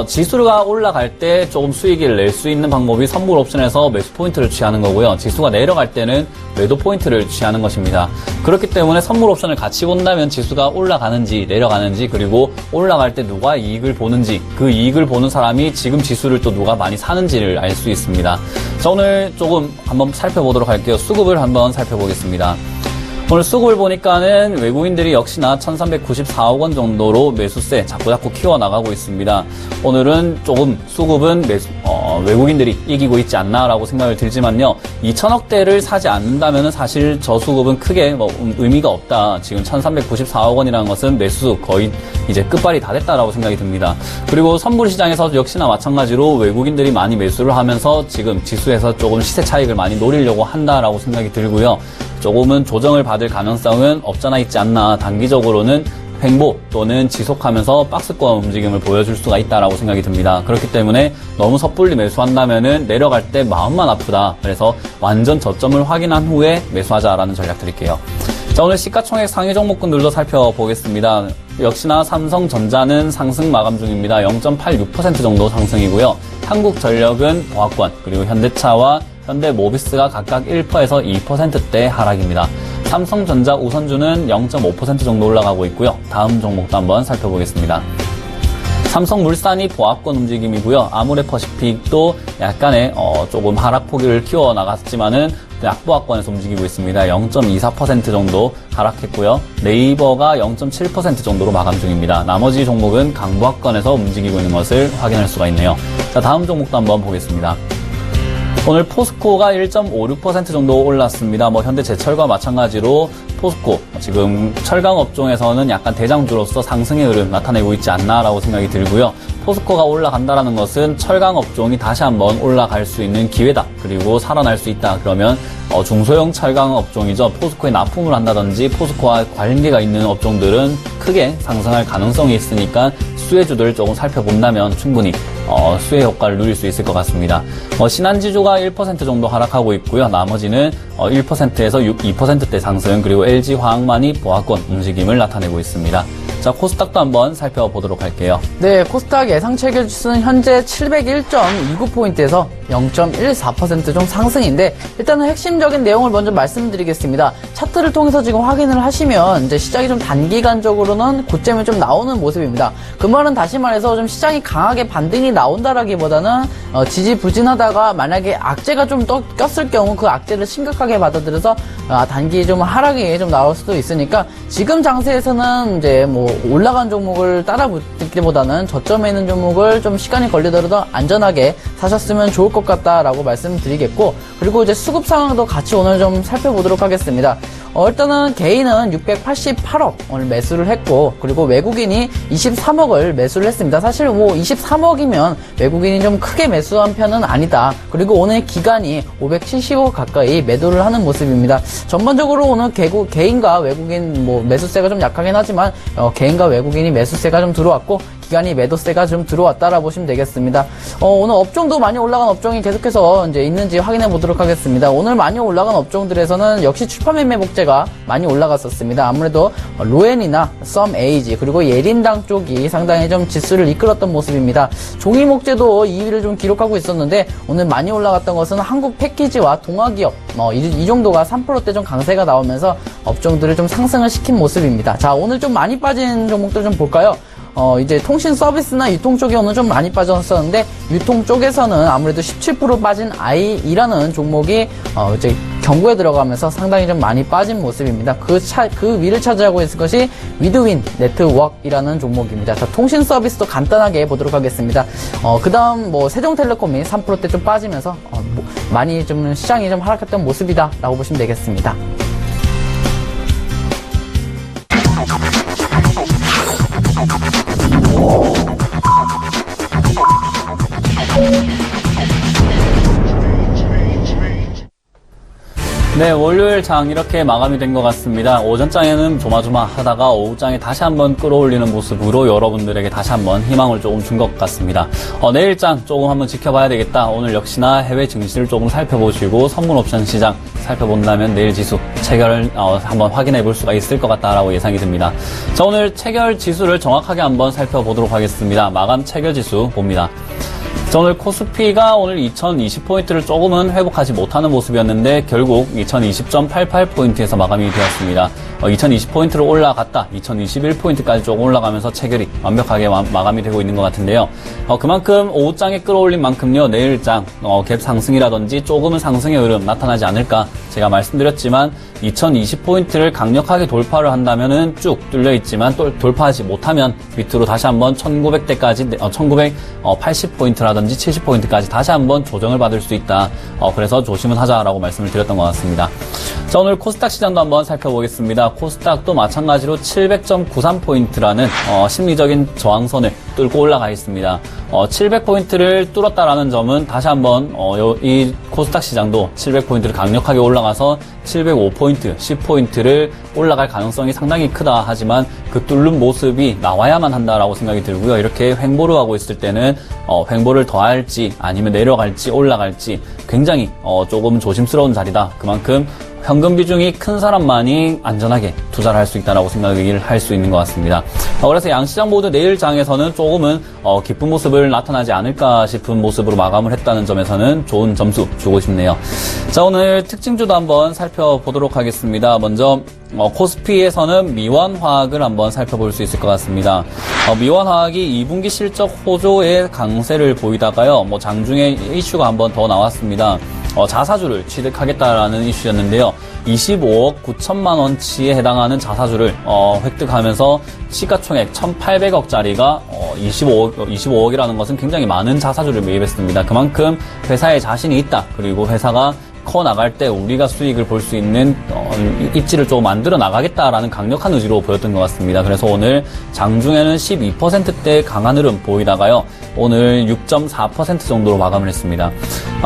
지수가 올라갈 때 조금 수익을 낼 수 있는 방법이 선물 옵션에서 매수 포인트를 취하는 거고요. 지수가 내려갈 때는 매도 포인트를 취하는 것입니다. 그렇기 때문에 선물 옵션을 같이 본다면 지수가 올라가는지 내려가는지 그리고 올라갈 때 누가 이익을 보는지 그 이익을 보는 사람이 지금 지수를 또 누가 많이 사는지를 알 수 있습니다. 자, 오늘 조금 한번 살펴보도록 할게요. 수급을 한번 살펴보겠습니다. 오늘 수급을 보니까는 외국인들이 역시나 1394억 원 정도로 매수세 자꾸 키워나가고 있습니다. 오늘은 조금 수급은 외국인들이 이기고 있지 않나라고 생각을 들지만요. 2천억대를 사지 않는다면 사실 저 수급은 크게 의미가 없다. 지금 1394억 원이라는 것은 매수 거의 이제 끝발이 다 됐다라고 생각이 듭니다. 그리고 선물 시장에서 역시나 마찬가지로 외국인들이 많이 매수를 하면서 지금 지수에서 조금 시세 차익을 많이 노리려고 한다라고 생각이 들고요. 조금은 조정을 받을 가능성은 없잖아 있지 않나. 단기적으로는 횡보 또는 지속하면서 박스권 움직임을 보여줄 수가 있다라고 생각이 듭니다. 그렇기 때문에 너무 섣불리 매수한다면은 내려갈 때 마음만 아프다. 그래서 완전 저점을 확인한 후에 매수하자라는 전략 드릴게요. 자, 오늘 시가총액 상위 종목군들도 살펴보겠습니다. 역시나 삼성전자는 상승 마감 중입니다. 0.86% 정도 상승이고요. 한국전력은 보합권, 그리고 현대차와 현대모비스가 각각 1%에서 2%대 하락입니다. 삼성전자 우선주는 0.5% 정도 올라가고 있고요. 다음 종목도 한번 살펴보겠습니다. 삼성물산이 보합권 움직임이고요. 아모레퍼시픽도 약간의 조금 하락폭을 키워나갔지만은 약보합권에서 움직이고 있습니다. 0.24% 정도 하락했고요. 네이버가 0.7% 정도로 마감 중입니다. 나머지 종목은 강보합권에서 움직이고 있는 것을 확인할 수가 있네요. 자, 다음 종목도 한번 보겠습니다. 오늘 포스코가 1.56% 정도 올랐습니다. 현대제철과 마찬가지로 포스코 지금 철강 업종에서는 약간 대장주로서 상승의 흐름 나타내고 있지 않나라고 생각이 들고요. 포스코가 올라간다라는 것은 철강 업종이 다시 한번 올라갈 수 있는 기회다. 그리고 살아날 수 있다. 그러면 중소형 철강 업종이죠. 포스코에 납품을 한다든지 포스코와 관계가 있는 업종들은 크게 상승할 가능성이 있으니까 수혜주들을 조금 살펴본다면 충분히 수혜 효과를 누릴 수 있을 것 같습니다. 신한지주가 1% 정도 하락하고 있고요. 나머지는 1%에서 2%대 상승, 그리고 LG화학만이 보합권 움직임을 나타내고 있습니다. 자, 코스닥도 한번 살펴보도록 할게요. 네, 코스닥 예상 체결 지수는 현재 701.29포인트에서 0.14% 좀 상승인데, 일단은 핵심적인 내용을 먼저 말씀드리겠습니다. 차트를 통해서 지금 확인을 하시면 이제 시장이 좀 단기간적으로는 고점이 좀 나오는 모습입니다. 그 말은 다시 말해서 좀 시장이 강하게 반등이 나온다라기보다는 지지부진하다가 만약에 악재가 좀 꼈을 경우 그 악재를 심각하게 받아들여서 단기 좀 하락이 좀 나올 수도 있으니까, 지금 장세에서는 이제 뭐 올라간 종목을 따라붙기보다는 저점에 있는 종목을 좀 시간이 걸리더라도 안전하게 사셨으면 좋을 것 같다라고 말씀드리겠고, 그리고 이제 수급 상황도 같이 오늘 좀 살펴보도록 하겠습니다. 일단은 개인은 688억을 매수를 했고, 그리고 외국인이 23억을 매수를 했습니다. 사실 뭐 23억이면 외국인이 좀 크게 매수한 편은 아니다. 그리고 오늘 기간이 570억 가까이 매도를 하는 모습입니다. 전반적으로 오늘 개인과 외국인 뭐 매수세가 좀 약하긴 하지만 개인과 외국인이 매수세가 좀 들어왔고, 기간이 매도세가 좀 들어왔다라 보시면 되겠습니다. 오늘 업종도 많이 올라간 업종이 계속해서 이제 있는지 확인해 보도록 하겠습니다. 오늘 많이 올라간 업종들에서는 역시 출판 매매 목재가 많이 올라갔었습니다. 아무래도 로엔이나 썸에이지 그리고 예린당 쪽이 상당히 좀 지수를 이끌었던 모습입니다. 종이 목재도 2위를 좀 기록하고 있었는데, 오늘 많이 올라갔던 것은 한국 패키지와 동아기업 이 정도가 3%대 좀 강세가 나오면서 업종들을 좀 상승을 시킨 모습입니다. 자, 오늘 좀 많이 빠진 종목들 좀 볼까요? 이제 통신 서비스나 유통 쪽이 오늘 좀 많이 빠졌었는데, 유통 쪽에서는 아무래도 17% 빠진 아이이라는 종목이 이제 경고에 들어가면서 상당히 좀 많이 빠진 모습입니다. 그 위를 차지하고 있을 것이 위드윈 네트워크이라는 종목입니다. 자, 통신 서비스도 간단하게 보도록 하겠습니다. 그 다음 뭐 세종텔레콤이 3%대 좀 빠지면서 많이 좀 시장이 좀 하락했던 모습이다 라고 보시면 되겠습니다. 네, 월요일 장 이렇게 마감이 된 것 같습니다. 오전장에는 조마조마하다가 오후장에 다시 한번 끌어올리는 모습으로 여러분들에게 다시 한번 희망을 조금 준 것 같습니다. 내일장 조금 한번 지켜봐야 되겠다. 오늘 역시나 해외 증시를 조금 살펴보시고 선물 옵션 시장 살펴본다면 내일 지수 체결을 한번 확인해 볼 수가 있을 것 같다라고 예상이 듭니다. 자, 오늘 체결 지수를 정확하게 한번 살펴보도록 하겠습니다. 마감 체결 지수 봅니다. 자, 오늘 코스피가 오늘 2020포인트를 조금은 회복하지 못하는 모습이었는데 결국 2020.88포인트에서 마감이 되었습니다. 2020포인트로 올라갔다 2021포인트까지 조금 올라가면서 체결이 완벽하게 마감이 되고 있는 것 같은데요. 그만큼 오후장에 끌어올린 만큼요, 내일장 갭 상승이라든지 조금은 상승의 흐름 나타나지 않을까. 제가 말씀드렸지만 2020포인트를 강력하게 돌파를 한다면은 쭉 뚫려 있지만 또 돌파하지 못하면 밑으로 다시 한번 1900대까지 1980포인트라든지 70포인트까지 다시 한번 조정을 받을 수 있다. 그래서 조심은 하자라고 말씀을 드렸던 것 같습니다. 자, 오늘 코스닥 시장도 한번 살펴보겠습니다. 코스닥도 마찬가지로 700.93포인트라는 심리적인 저항선을 뚫고 올라가 있습니다. 700포인트를 뚫었다라는 점은 다시 한번 이 코스닥 시장도 700포인트를 강력하게 올라가서 705포인트, 10포인트를 올라갈 가능성이 상당히 크다. 하지만 그 뚫는 모습이 나와야만 한다라고 생각이 들고요. 이렇게 횡보를 하고 있을 때는 횡보를 더 할지 아니면 내려갈지 올라갈지 굉장히 조금 조심스러운 자리다. 그만큼 현금 비중이 큰 사람만이 안전하게 투자를 할 수 있다라고 생각을 할 수 있는 것 같습니다. 그래서 양시장 모두 내일 장에서는 조금은 기쁜 모습을 나타나지 않을까 싶은 모습으로 마감을 했다는 점에서는 좋은 점수 주고 싶네요. 자, 오늘 특징주도 한번 살펴보도록 하겠습니다. 먼저 코스피에서는 미완화학을 한번 살펴볼 수 있을 것 같습니다. 미완화학이 2분기 실적 호조의 강세를 보이다가요, 장중에 이슈가 한번 더 나왔습니다. 자사주를 취득하겠다라는 이슈였는데요. 25억 9천만 원치에 해당하는 자사주를 획득하면서 시가총액 1,800억짜리가 25억이라는 것은 굉장히 많은 자사주를 매입했습니다. 그만큼 회사에 자신이 있다. 그리고 회사가 커 나갈 때 우리가 수익을 볼 수 있는 입지를 좀 만들어 나가겠다라는 강력한 의지로 보였던 것 같습니다. 그래서 오늘 장중에는 12%대 강한 흐름 보이다가요, 오늘 6.4% 정도로 마감을 했습니다.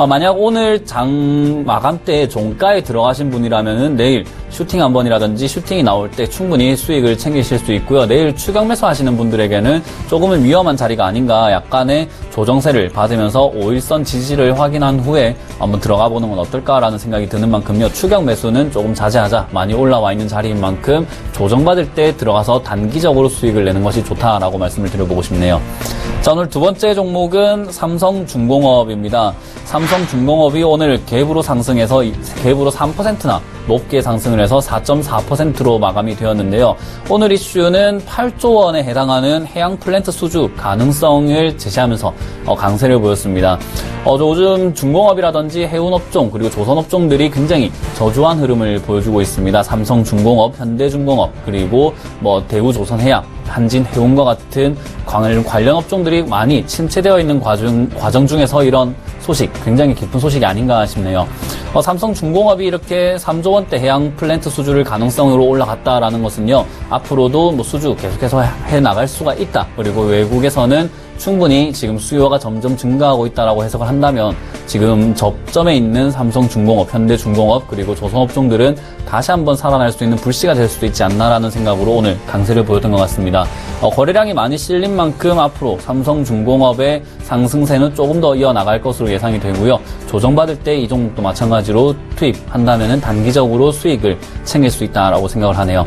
만약 오늘 장 마감 때 종가에 들어가신 분이라면은 내일 슈팅 한 번이라든지 슈팅이 나올 때 충분히 수익을 챙기실 수 있고요. 내일 추격 매수 하시는 분들에게는 조금은 위험한 자리가 아닌가, 약간의 조정세를 받으면서 5일선 지지를 확인한 후에 한번 들어가 보는 건 어떨까라는 생각이 드는 만큼요, 추격 매수는 조금 자제 자제하자 많이 올라와 있는 자리인 만큼 조정받을 때 들어가서 단기적으로 수익을 내는 것이 좋다라고 말씀을 드려보고 싶네요. 자, 오늘 두 번째 종목은 삼성중공업입니다. 삼성중공업이 오늘 갭으로 상승해서 갭으로 3%나 높게 상승을 해서 4.4%로 마감이 되었는데요. 오늘 이슈는 8조 원에 해당하는 해양 플랜트 수주 가능성을 제시하면서 강세를 보였습니다. 요즘 중공업이라든지 해운업종 그리고 조선업종들이 굉장히 저조한 흐름을 보여주고 있습니다. 삼성중공업, 현대중공업 그리고 대우조선해양, 한진해운과 같은 관련 업종들이 많이 침체되어 있는 과정 중에서 이런 소식, 굉장히 기쁜 소식이 아닌가 싶네요. 삼성중공업이 이렇게 3조 원대 해양 플랜트 수주를 가능성으로 올라갔다라는 것은요, 앞으로도 수주 계속해서 해나갈 수가 있다. 그리고 외국에서는 충분히 지금 수요가 점점 증가하고 있다라고 해석을 한다면 지금 접점에 있는 삼성중공업, 현대중공업 그리고 조선업종들은 다시 한번 살아날 수 있는 불씨가 될 수도 있지 않나라는 생각으로 오늘 강세를 보였던 것 같습니다. 거래량이 많이 실린 만큼 앞으로 삼성중공업의 상승세는 조금 더 이어나갈 것으로 예상이 되고요. 조정받을 때 이 종목도 마찬가지로 투입한다면 단기적으로 수익을 챙길 수 있다라고 생각을 하네요.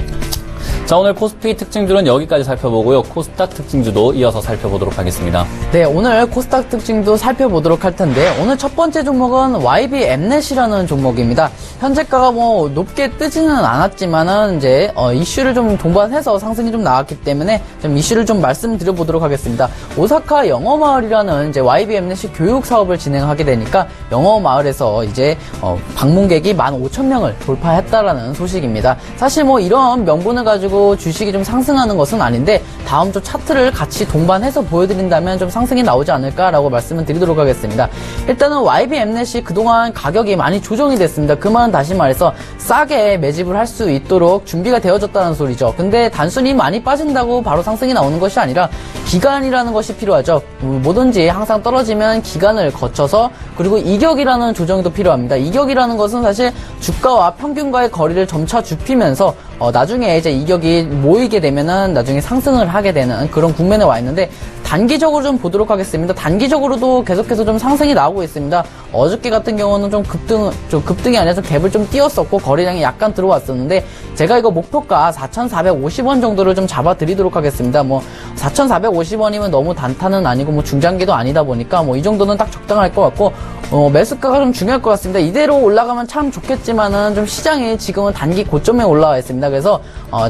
자, 오늘 코스피 특징주는 여기까지 살펴보고요. 코스닥 특징주도 이어서 살펴보도록 하겠습니다. 네, 오늘 코스닥 특징도 살펴보도록 할 텐데 오늘 첫 번째 종목은 YB엠넷이라는 종목입니다. 현재가가 높게 뜨지는 않았지만은 이제 이슈를 좀 동반해서 상승이 좀 나왔기 때문에 좀 이슈를 좀 말씀드려보도록 하겠습니다. 오사카 영어마을이라는 이제 YB엠넷이 교육 사업을 진행하게 되니까 영어마을에서 이제 방문객이 15,000명을 돌파했다라는 소식입니다. 사실 이런 명분을 가지고 주식이 좀 상승하는 것은 아닌데 다음 주 차트를 같이 동반해서 보여드린다면 좀 상승이 나오지 않을까라고 말씀을 드리도록 하겠습니다. 일단은 YB엠넷이 그동안 가격이 많이 조정이 됐습니다. 그 말은 다시 말해서 싸게 매집을 할 수 있도록 준비가 되어졌다는 소리죠. 근데 단순히 많이 빠진다고 바로 상승이 나오는 것이 아니라 기간이라는 것이 필요하죠. 뭐든지 항상 떨어지면 기간을 거쳐서 그리고 이격이라는 조정이 또 필요합니다. 이격이라는 것은 사실 주가와 평균과의 거리를 점차 좁히면서 나중에 이제 이격이 모이게 되면은 나중에 상승을 하게 되는 그런 국면에 와 있는데 단기적으로 좀 보도록 하겠습니다. 단기적으로도 계속해서 좀 상승이 나오고 있습니다. 어저께 같은 경우는 좀 급등이 아니라 좀 갭을 좀 띄었었고 거래량이 약간 들어왔었는데 제가 이거 목표가 4,450원 정도를 좀 잡아드리도록 하겠습니다. 4,450원이면 너무 단타는 아니고 중장기도 아니다 보니까 이 정도는 딱 적당할 것 같고 매수가가 좀 중요할 것 같습니다. 이대로 올라가면 참 좋겠지만은 좀 시장이 지금은 단기 고점에 올라와 있습니다. 그래서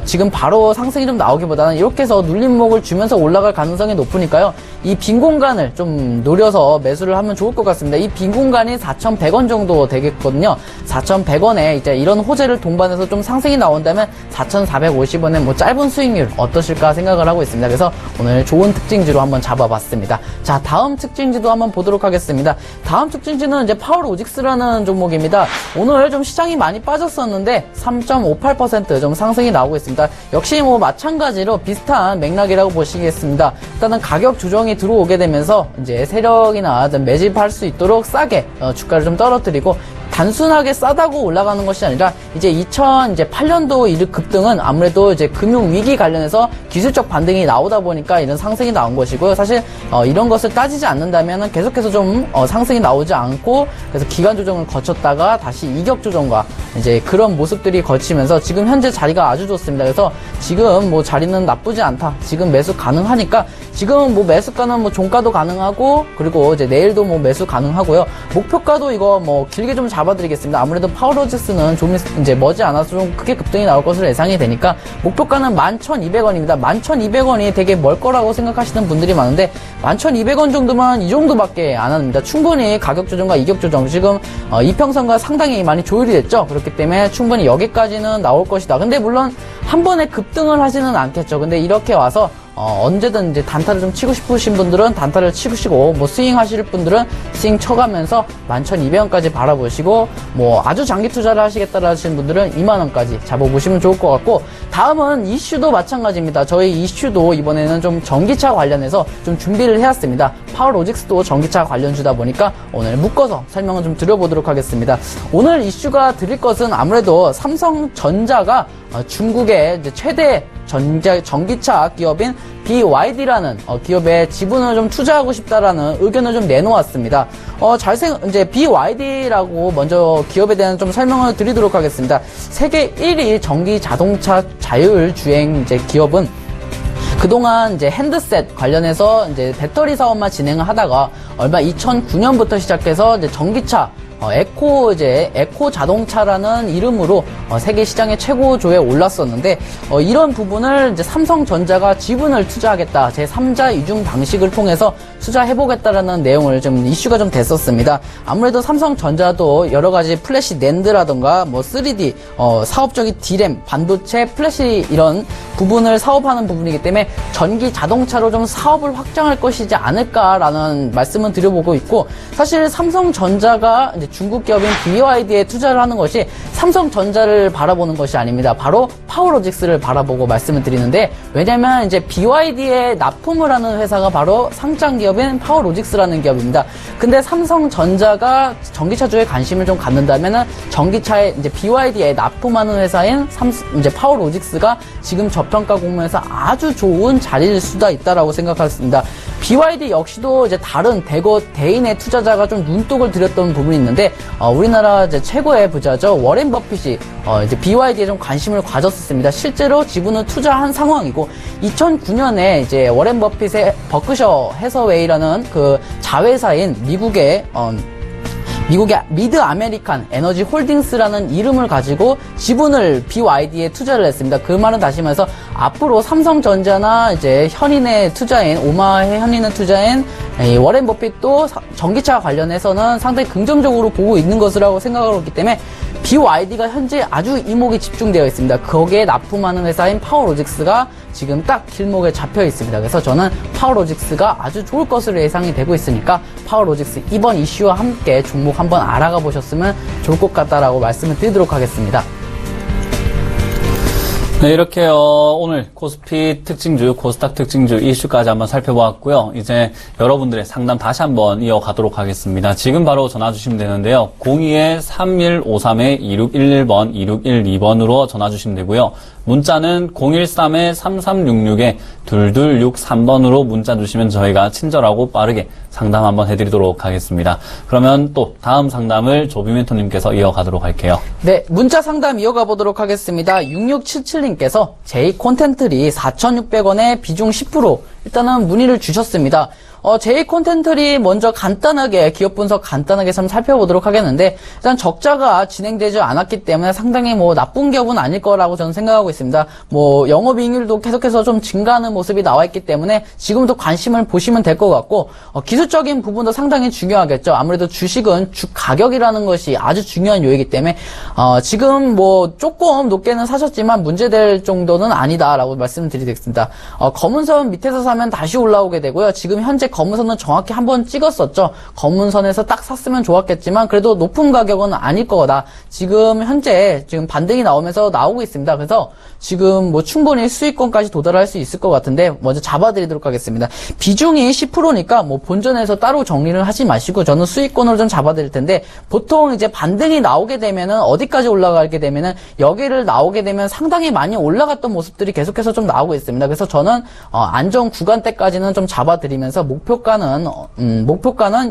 지금 바로 상승이 좀 나오기보다는 이렇게 해서 눌림목을 주면서 올라갈 가능성이 높으니까요. 이 빈 공간을 좀 노려서 매수를 하면 좋을 것 같습니다. 이 빈 공간이 4,100원 정도 되겠거든요. 4,100원에 이제 이런 호재를 동반해서 좀 상승이 나온다면 4,450원에 짧은 수익률 어떠실까 생각을 하고 있습니다. 그래서 오늘 좋은 특징지로 한번 잡아봤습니다. 자, 다음 특징지도 한번 보도록 하겠습니다. 다음 특징지는 이제 파워로직스라는 종목입니다. 오늘 좀 시장이 많이 빠졌었는데 3.58% 좀 상승이 나오고 있습니다. 역시 마찬가지로 비슷한 맥락이라고 보시겠습니다. 일단은 가격 조정이 들어오게 되면서 이제 세력이나 좀 매집할 수 있도록 싸게 주가를 좀 떨어뜨리고 단순하게 싸다고 올라가는 것이 아니라 이제 2008년도 이르 급등은 아무래도 이제 금융 위기 관련해서 기술적 반등이 나오다 보니까 이런 상승이 나온 것이고요. 사실 이런 것을 따지지 않는다면 계속해서 좀 상승이 나오지 않고 그래서 기간 조정을 거쳤다가 다시 이격 조정과 이제 그런 모습들이 거치면서 지금 현재 자리가 아주 좋습니다. 그래서 지금 자리는 나쁘지 않다. 지금 매수 가능하니까 지금 매수가는 종가도 가능하고 그리고 이제 내일도 매수 가능하고요. 목표가도 이거 길게 좀 잡아드리겠습니다. 아무래도 파워로직스는 좀 이제 머지않아서 좀 크게 급등이 나올 것으로 예상이 되니까 목표가는 11,200원입니다. 11,200원이 되게 멀 거라고 생각하시는 분들이 많은데 11,200원 정도면 이 정도밖에 안 합니다. 충분히 가격 조정과 이격 조정 지금 이평선과 상당히 많이 조율이 됐죠. 그렇기 때문에 충분히 여기까지는 나올 것이다. 근데 물론 한 번에 급등을 하지는 않겠죠. 근데 이렇게 와서 언제든 이제 단타를 좀 치고 싶으신 분들은 단타를 치시고 스윙 하실 분들은 스윙 쳐가면서 11,200원까지 바라보시고 아주 장기 투자를 하시겠다라 하시는 분들은 2만원까지 잡아보시면 좋을 것 같고 다음은 이슈도 마찬가지입니다. 저희 이슈도 이번에는 좀 전기차 관련해서 좀 준비를 해왔습니다. 파워로직스도 전기차 관련주다 보니까 오늘 묶어서 설명을 좀 드려보도록 하겠습니다. 오늘 이슈가 드릴 것은 아무래도 삼성전자가 중국의 이제 최대 전기차 기업인 BYD라는 기업에 지분을 좀 투자하고 싶다라는 의견을 좀 내놓았습니다. 이제 BYD라고 먼저 기업에 대한 좀 설명을 드리도록 하겠습니다. 세계 1위 전기 자동차 자율주행 이제 기업은 그동안 이제 핸드셋 관련해서 이제 배터리 사업만 진행을 하다가 얼마 2009년부터 시작해서 이제 전기차 에코 자동차라는 이름으로 세계 시장의 최고조에 올랐었는데 이런 부분을 이제 삼성전자가 지분을 투자하겠다, 제3자 이중 방식을 통해서 투자해보겠다라는 내용을 좀 이슈가 좀 됐었습니다. 아무래도 삼성전자도 여러 가지 플래시 낸드라던가 뭐 3D 사업적인 D램, 반도체, 플래시 이런 부분을 사업하는 부분이기 때문에 전기 자동차로 좀 사업을 확장할 것이지 않을까라는 말씀을 드려보고 있고, 사실 삼성전자가 이제 중국 기업인 BYD에 투자를 하는 것이 삼성전자를 바라보는 것이 아닙니다. 바로 파워로직스를 바라보고 말씀을 드리는데, 왜냐면 이제 BYD에 납품을 하는 회사가 바로 상장 기업인 파워로직스라는 기업입니다. 근데 삼성전자가 전기차주에 관심을 좀 갖는다면은 전기차에 이제 BYD에 납품하는 회사인 이제 파워로직스가 지금 저평가 공모에서 아주 좋은 자리일 수가 있다라고 생각했습니다. BYD 역시도 이제 다른 대인의 투자자가 좀 눈독을 들였던 부분이 있는데, 우리나라 이제 최고의 부자죠. 워렌 버핏이 이제 BYD에 좀 관심을 가졌었습니다. 실제로 지분을 투자한 상황이고, 2009년에 이제 워렌 버핏의 버크셔 해서웨이라는 그 자회사인 미국의 미드 아메리칸 에너지 홀딩스라는 이름을 가지고 지분을 BYD에 투자를 했습니다. 그 말은 다시 말해서 앞으로 삼성전자나 이제 현인의 투자인 오마의 현인의 투자인 워렌 버핏도 전기차 관련해서는 상당히 긍정적으로 보고 있는 것이라고 생각하고 있기 때문에 BYD가 현재 아주 이목이 집중되어 있습니다. 거기에 납품하는 회사인 파워로직스가 지금 딱 길목에 잡혀 있습니다. 그래서 저는 파워로직스가 아주 좋을 것으로 예상이 되고 있으니까 파워로직스 이번 이슈와 함께 종목 한번 알아가 보셨으면 좋을 것 같다라고 말씀을 드리도록 하겠습니다. 네, 이렇게 오늘 코스피 특징주, 코스닥 특징주 이슈까지 한번 살펴보았고요. 이제 여러분들의 상담 다시 한번 이어가도록 하겠습니다. 지금 바로 전화 주시면 되는데요. 02-3153-2611번, 2612번으로 전화 주시면 되고요. 문자는 013-3366-2263번으로 문자 주시면 저희가 친절하고 빠르게 상담 한번 해드리도록 하겠습니다. 그러면 또 다음 상담을 조비 멘토님께서 이어가도록 할게요. 네, 문자 상담 이어가 보도록 하겠습니다. 6677님께서 제이콘텐트리 4,600원에 비중 10% 일단은 문의를 주셨습니다. 제이콘텐트리 먼저 간단하게 기업 분석 간단하게 좀 살펴보도록 하겠는데, 일단 적자가 진행되지 않았기 때문에 상당히 뭐 나쁜 기업은 아닐 거라고 저는 생각하고 있습니다. 뭐 영업이익률도 계속해서 좀 증가하는 모습이 나와 있기 때문에 지금도 관심을 보시면 될 것 같고, 기술적인 부분도 상당히 중요하겠죠. 아무래도 주식은 주 가격이라는 것이 아주 중요한 요이기 때문에 지금 뭐 조금 높게는 사셨지만 문제될 정도는 아니다라고 말씀드리겠습니다. 검은선 밑에서 사면 다시 올라오게 되고요. 지금 현재 검은선은 정확히 한번 찍었었죠. 검은선에서 딱 샀으면 좋았겠지만 그래도 높은 가격은 아닐 거다. 지금 현재 반등이 나오고 있습니다. 그래서 지금 뭐 충분히 수익권까지 도달할 수 있을 것 같은데 먼저 잡아드리도록 하겠습니다. 비중이 10%니까 뭐 본전에서 따로 정리를 하지 마시고 저는 수익권으로 좀 잡아드릴 텐데, 보통 이제 반등이 나오게 되면은 어디까지 올라가게 되면은 여기를 나오게 되면 상당히 많이 올라갔던 모습들이 계속해서 좀 나오고 있습니다. 그래서 저는 안정 구간대까지는 좀 잡아드리면서 목표가는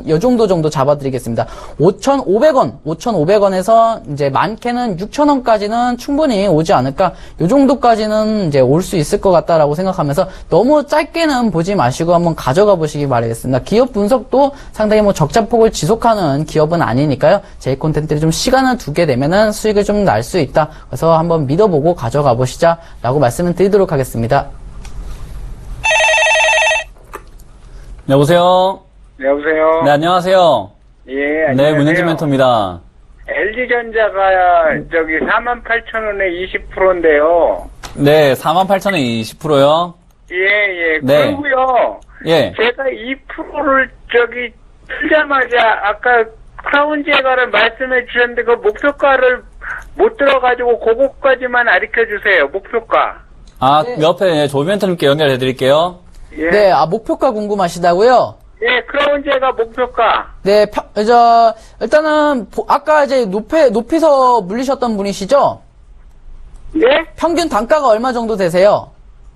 이 정도 잡아드리겠습니다. 5,500원에서 이제 많게는 6,000원까지는 충분히 오지 않을까. 이 정도까지는 이제 올 수 있을 것 같다라고 생각하면서 너무 짧게는 보지 마시고 한번 가져가 보시기 바라겠습니다. 기업 분석도 상당히 뭐 적자폭을 지속하는 기업은 아니니까요. 제이콘텐트를 좀 시간을 두게 되면은 수익을 좀 날 수 있다. 그래서 한번 믿어보고 가져가 보시자라고 말씀을 드리도록 하겠습니다. 여보세요? 여보세요? 네, 안녕하세요. 예, 안녕하세요. 네, 문현진 멘토입니다. LG전자가 48,000원에 20%인데요. 네, 48,000에 20%요? 예. 네. 그리고요. 예. 제가 2%를 풀자마자 아까 크라운 제가를 말씀해 주셨는데 그 목표가를 못 들어가지고 그거까지만 알려 주세요. 목표가. 네. 옆에 조비 멘토님께 연결해 드릴게요. 예. 네, 목표가 궁금하시다고요? 예, 크라운 제가 목표가. 네, 일단은 아까 이제 높이서 물리셨던 분이시죠? 예? 평균 단가가 얼마 정도 되세요?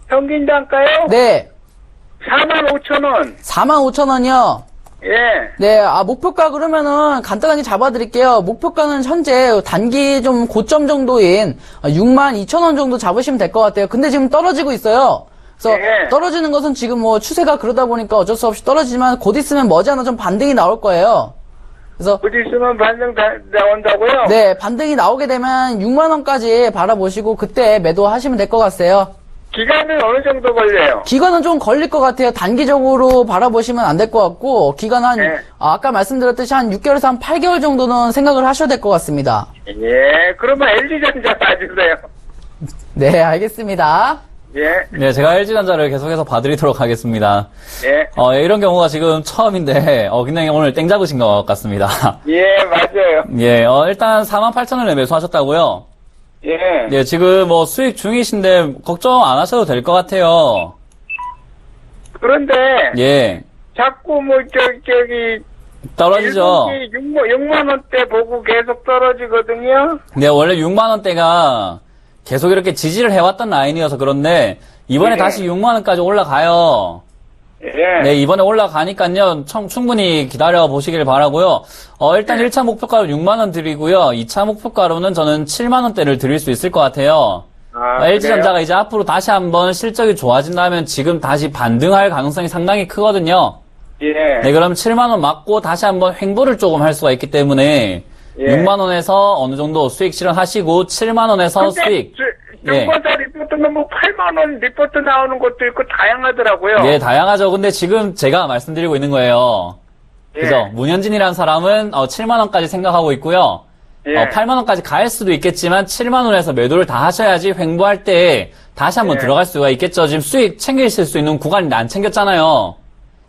평균 단가요? 네. 45,000원. 45,000원이요? 예. 네, 목표가 그러면은 간단하게 잡아드릴게요. 목표가는 현재 단기 좀 고점 정도인 62,000원 정도 잡으시면 될 것 같아요. 근데 지금 떨어지고 있어요. 그래서 예. 떨어지는 것은 지금 뭐 추세가 그러다 보니까 어쩔 수 없이 떨어지지만 곧 있으면 머지않아 좀 반등이 나올 거예요. 그래서 어디 있으면 반등 나온다고요? 네, 반등이 나오게 되면 6만원까지 바라보시고 그때 매도하시면 될 것 같아요. 기간은 어느 정도 걸려요? 기간은 좀 걸릴 것 같아요. 단기적으로 바라보시면 안 될 것 같고, 기간 네. 아까 말씀드렸듯이 한 6개월에서 한 8개월 정도는 생각을 하셔야 될 것 같습니다. 예, 그러면 LG전자 봐주세요. 네, 알겠습니다. 예, 네, 제가 LG전자를 계속해서 봐드리도록 하겠습니다. 예, 이런 경우가 지금 처음인데, 굉장히 오늘 땡 잡으신 것 같습니다. 예, 맞아요. 예, 일단 48,000원에 매수하셨다고요? 예. 예, 지금 뭐 수익 중이신데, 걱정 안 하셔도 될 것 같아요. 그런데, 예, 자꾸 저기, 떨어지죠? 6만원대 보고 계속 떨어지거든요? 네, 원래 6만원대가 계속 이렇게 지지를 해왔던 라인이어서 그런데, 이번에 네. 다시 6만원까지 올라가요. 예. 네, 이번에 올라가니까요, 충분히 기다려 보시길 바라고요. 일단 1차 목표가로 6만원 드리고요. 2차 목표가로는 저는 7만원대를 드릴 수 있을 것 같아요. LG전자가 이제 앞으로 다시 한번 실적이 좋아진다면 지금 다시 반등할 가능성이 상당히 크거든요. 예. 네, 그럼 7만원 맞고 다시 한번 횡보를 조금 할 수가 있기 때문에, 예. 6만원에서 어느 정도 수익 실현하시고, 7만원에서 수익. 중고사 리포트는 뭐 8만원 리포트 나오는 것도 있고 다양하더라고요. 예, 다양하죠. 근데 지금 제가 말씀드리고 있는 거예요. 예. 그죠? 문현진이라는 사람은 7만원까지 생각하고 있고요. 예. 8만원까지 갈 수도 있겠지만 7만원에서 매도를 다 하셔야지 횡보할 때 다시 한번 예. 들어갈 수가 있겠죠. 지금 수익 챙기실 수 있는 구간인데 안 챙겼잖아요.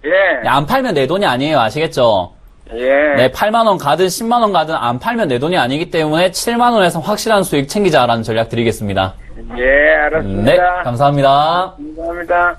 예. 안 팔면 내 돈이 아니에요. 아시겠죠? 예. 네, 8만원 가든 10만원 가든 안 팔면 내 돈이 아니기 때문에 7만원에서 확실한 수익 챙기자라는 전략 드리겠습니다. 예, 알았습니다. 네, 감사합니다. 감사합니다.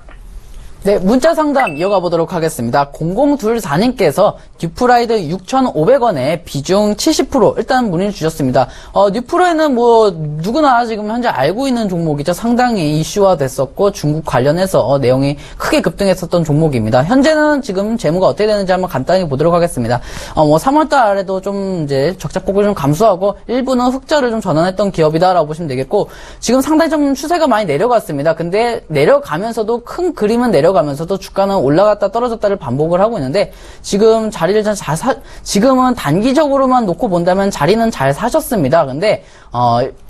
네, 문자 상담 이어가 보도록 하겠습니다. 0024님께서 뉴프라이드 6,500원에 비중 70% 일단 문의를 주셨습니다. 뉴프라이드는 뭐 누구나 지금 현재 알고 있는 종목이죠. 상당히 이슈화 됐었고 중국 관련해서 내용이 크게 급등했었던 종목입니다. 현재는 지금 재무가 어떻게 되는지 한번 간단히 보도록 하겠습니다. 뭐 3월달에도 좀 이제 적자폭을 좀 감소하고 일부는 흑자를 좀 전환했던 기업이다라고 보시면 되겠고 지금 상당히 좀 추세가 많이 내려갔습니다. 근데 내려가면서도 큰 그림은 내려가면서도 주가는 올라갔다 떨어졌다를 반복을 하고 있는데 지금 자리를 지금은 단기적으로만 놓고 본다면 자리는 잘 사셨습니다. 근데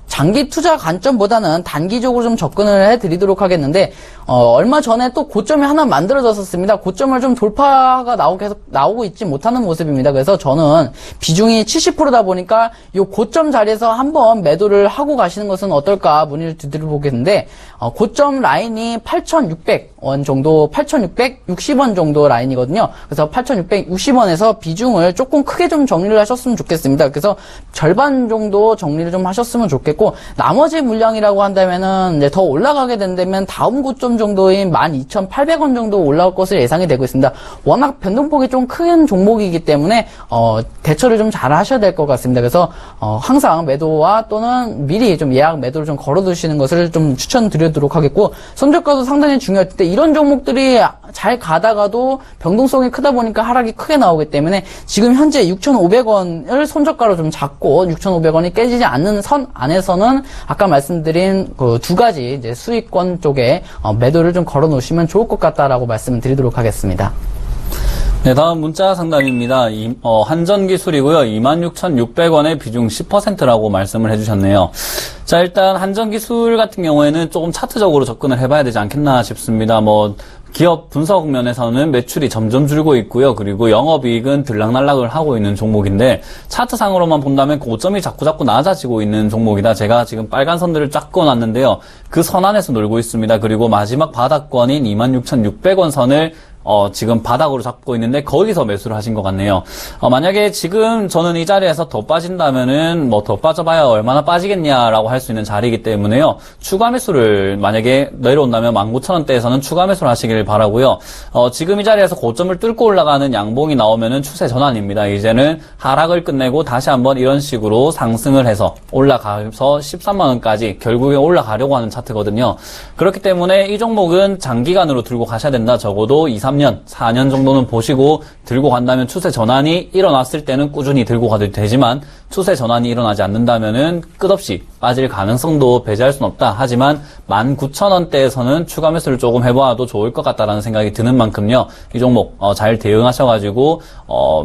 장기 투자 관점보다는 단기적으로 좀 접근을 해드리도록 하겠는데 얼마 전에 또 고점이 하나 만들어졌었습니다. 고점을 좀 돌파가 계속 나오고 있지 못하는 모습입니다. 그래서 저는 비중이 70%다 보니까 이 고점 자리에서 한번 매도를 하고 가시는 것은 어떨까 문의를 드려보겠는데 고점 라인이 8,600원 정도, 8,660원 정도 라인이거든요. 그래서 8,660원에서 비중을 조금 크게 좀 정리를 하셨으면 좋겠습니다. 그래서 절반 정도 정리를 좀 하셨으면 좋겠고 나머지 물량이라고 한다면은 이제 더 올라가게 된다면 다음 고점 정도인 12,800원 정도 올라올 것을 예상이 되고 있습니다. 워낙 변동폭이 좀 큰 종목이기 때문에 대처를 좀 잘 하셔야 될 것 같습니다. 그래서 항상 매도와 또는 미리 좀 예약 매도를 좀 걸어두시는 것을 좀 추천드리도록 하겠고 손절가도 상당히 중요할 때 이런 종목들이 잘 가다가도 변동성이 크다 보니까 하락이 크게 나오기 때문에 지금 현재 6,500원을 손절가로 좀 잡고 6,500원이 깨지지 않는 선 안에서는 아까 말씀드린 그 두 가지 이제 수익권 쪽에 매도를 좀 걸어 놓으시면 좋을 것 같다라고 말씀을 드리도록 하겠습니다. 네, 다음 문자 상담입니다. 한전기술이고요. 26,600원에 비중 10%라고 말씀을 해주셨네요. 자, 일단 한전기술 같은 경우에는 조금 차트적으로 접근을 해봐야 되지 않겠나 싶습니다. 기업 분석 면에서는 매출이 점점 줄고 있고요. 그리고 영업이익은 들락날락을 하고 있는 종목인데 차트상으로만 본다면 고점이 자꾸 낮아지고 있는 종목이다. 제가 지금 빨간 선들을 쫙 그어놨는데요. 그 선 안에서 놀고 있습니다. 그리고 마지막 바닥권인 26,600원 선을 지금 바닥으로 잡고 있는데 거기서 매수를 하신 것 같네요. 만약에 지금 저는 이 자리에서 더 빠진다면은 뭐 더 빠져봐야 얼마나 빠지겠냐라고 할 수 있는 자리이기 때문에요. 추가 매수를 만약에 내려온다면 19,000원대에서는 추가 매수를 하시길 바라고요. 지금 이 자리에서 고점을 뚫고 올라가는 양봉이 나오면은 추세 전환입니다. 이제는 하락을 끝내고 다시 한번 이런 식으로 상승을 해서 올라가서 13만 원까지 결국에 올라가려고 하는 차트거든요. 그렇기 때문에 이 종목은 장기간으로 들고 가셔야 된다. 적어도 2, 3년, 4년 정도는 보시고 들고 간다면 추세 전환이 일어났을 때는 꾸준히 들고 가도 되지만 추세 전환이 일어나지 않는다면은 끝없이 빠질 가능성도 배제할 수는 없다. 하지만 19,000원대에서는 추가 매수를 조금 해봐도 좋을 것 같다라는 생각이 드는 만큼요. 이 종목 잘 대응하셔가지고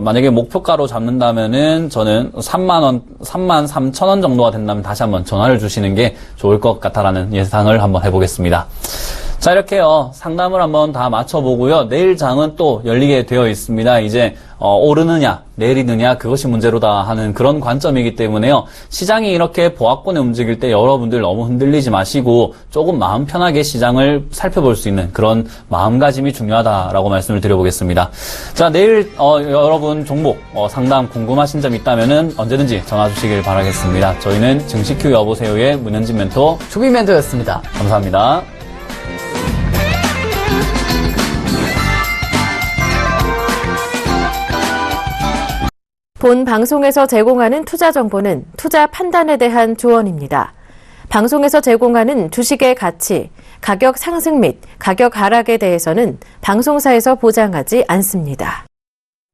만약에 목표가로 잡는다면은 저는 33,000원 정도가 된다면 다시 한번 전화를 주시는 게 좋을 것 같다라는 예상을 한번 해보겠습니다. 자, 이렇게요. 상담을 한번 다 맞춰보고요. 내일 장은 또 열리게 되어 있습니다. 이제 오르느냐 내리느냐 그것이 문제로다 하는 그런 관점이기 때문에요. 시장이 이렇게 보합권에 움직일 때 여러분들 너무 흔들리지 마시고 조금 마음 편하게 시장을 살펴볼 수 있는 그런 마음가짐이 중요하다라고 말씀을 드려보겠습니다. 자, 내일 여러분 종목 상담 궁금하신 점 있다면은 언제든지 전화 주시길 바라겠습니다. 저희는 증시큐 여보세요의 문현진 멘토 조비 멘토였습니다. 감사합니다. 본 방송에서 제공하는 투자 정보는 투자 판단에 대한 조언입니다. 방송에서 제공하는 주식의 가치, 가격 상승 및 가격 하락에 대해서는 방송사에서 보장하지 않습니다.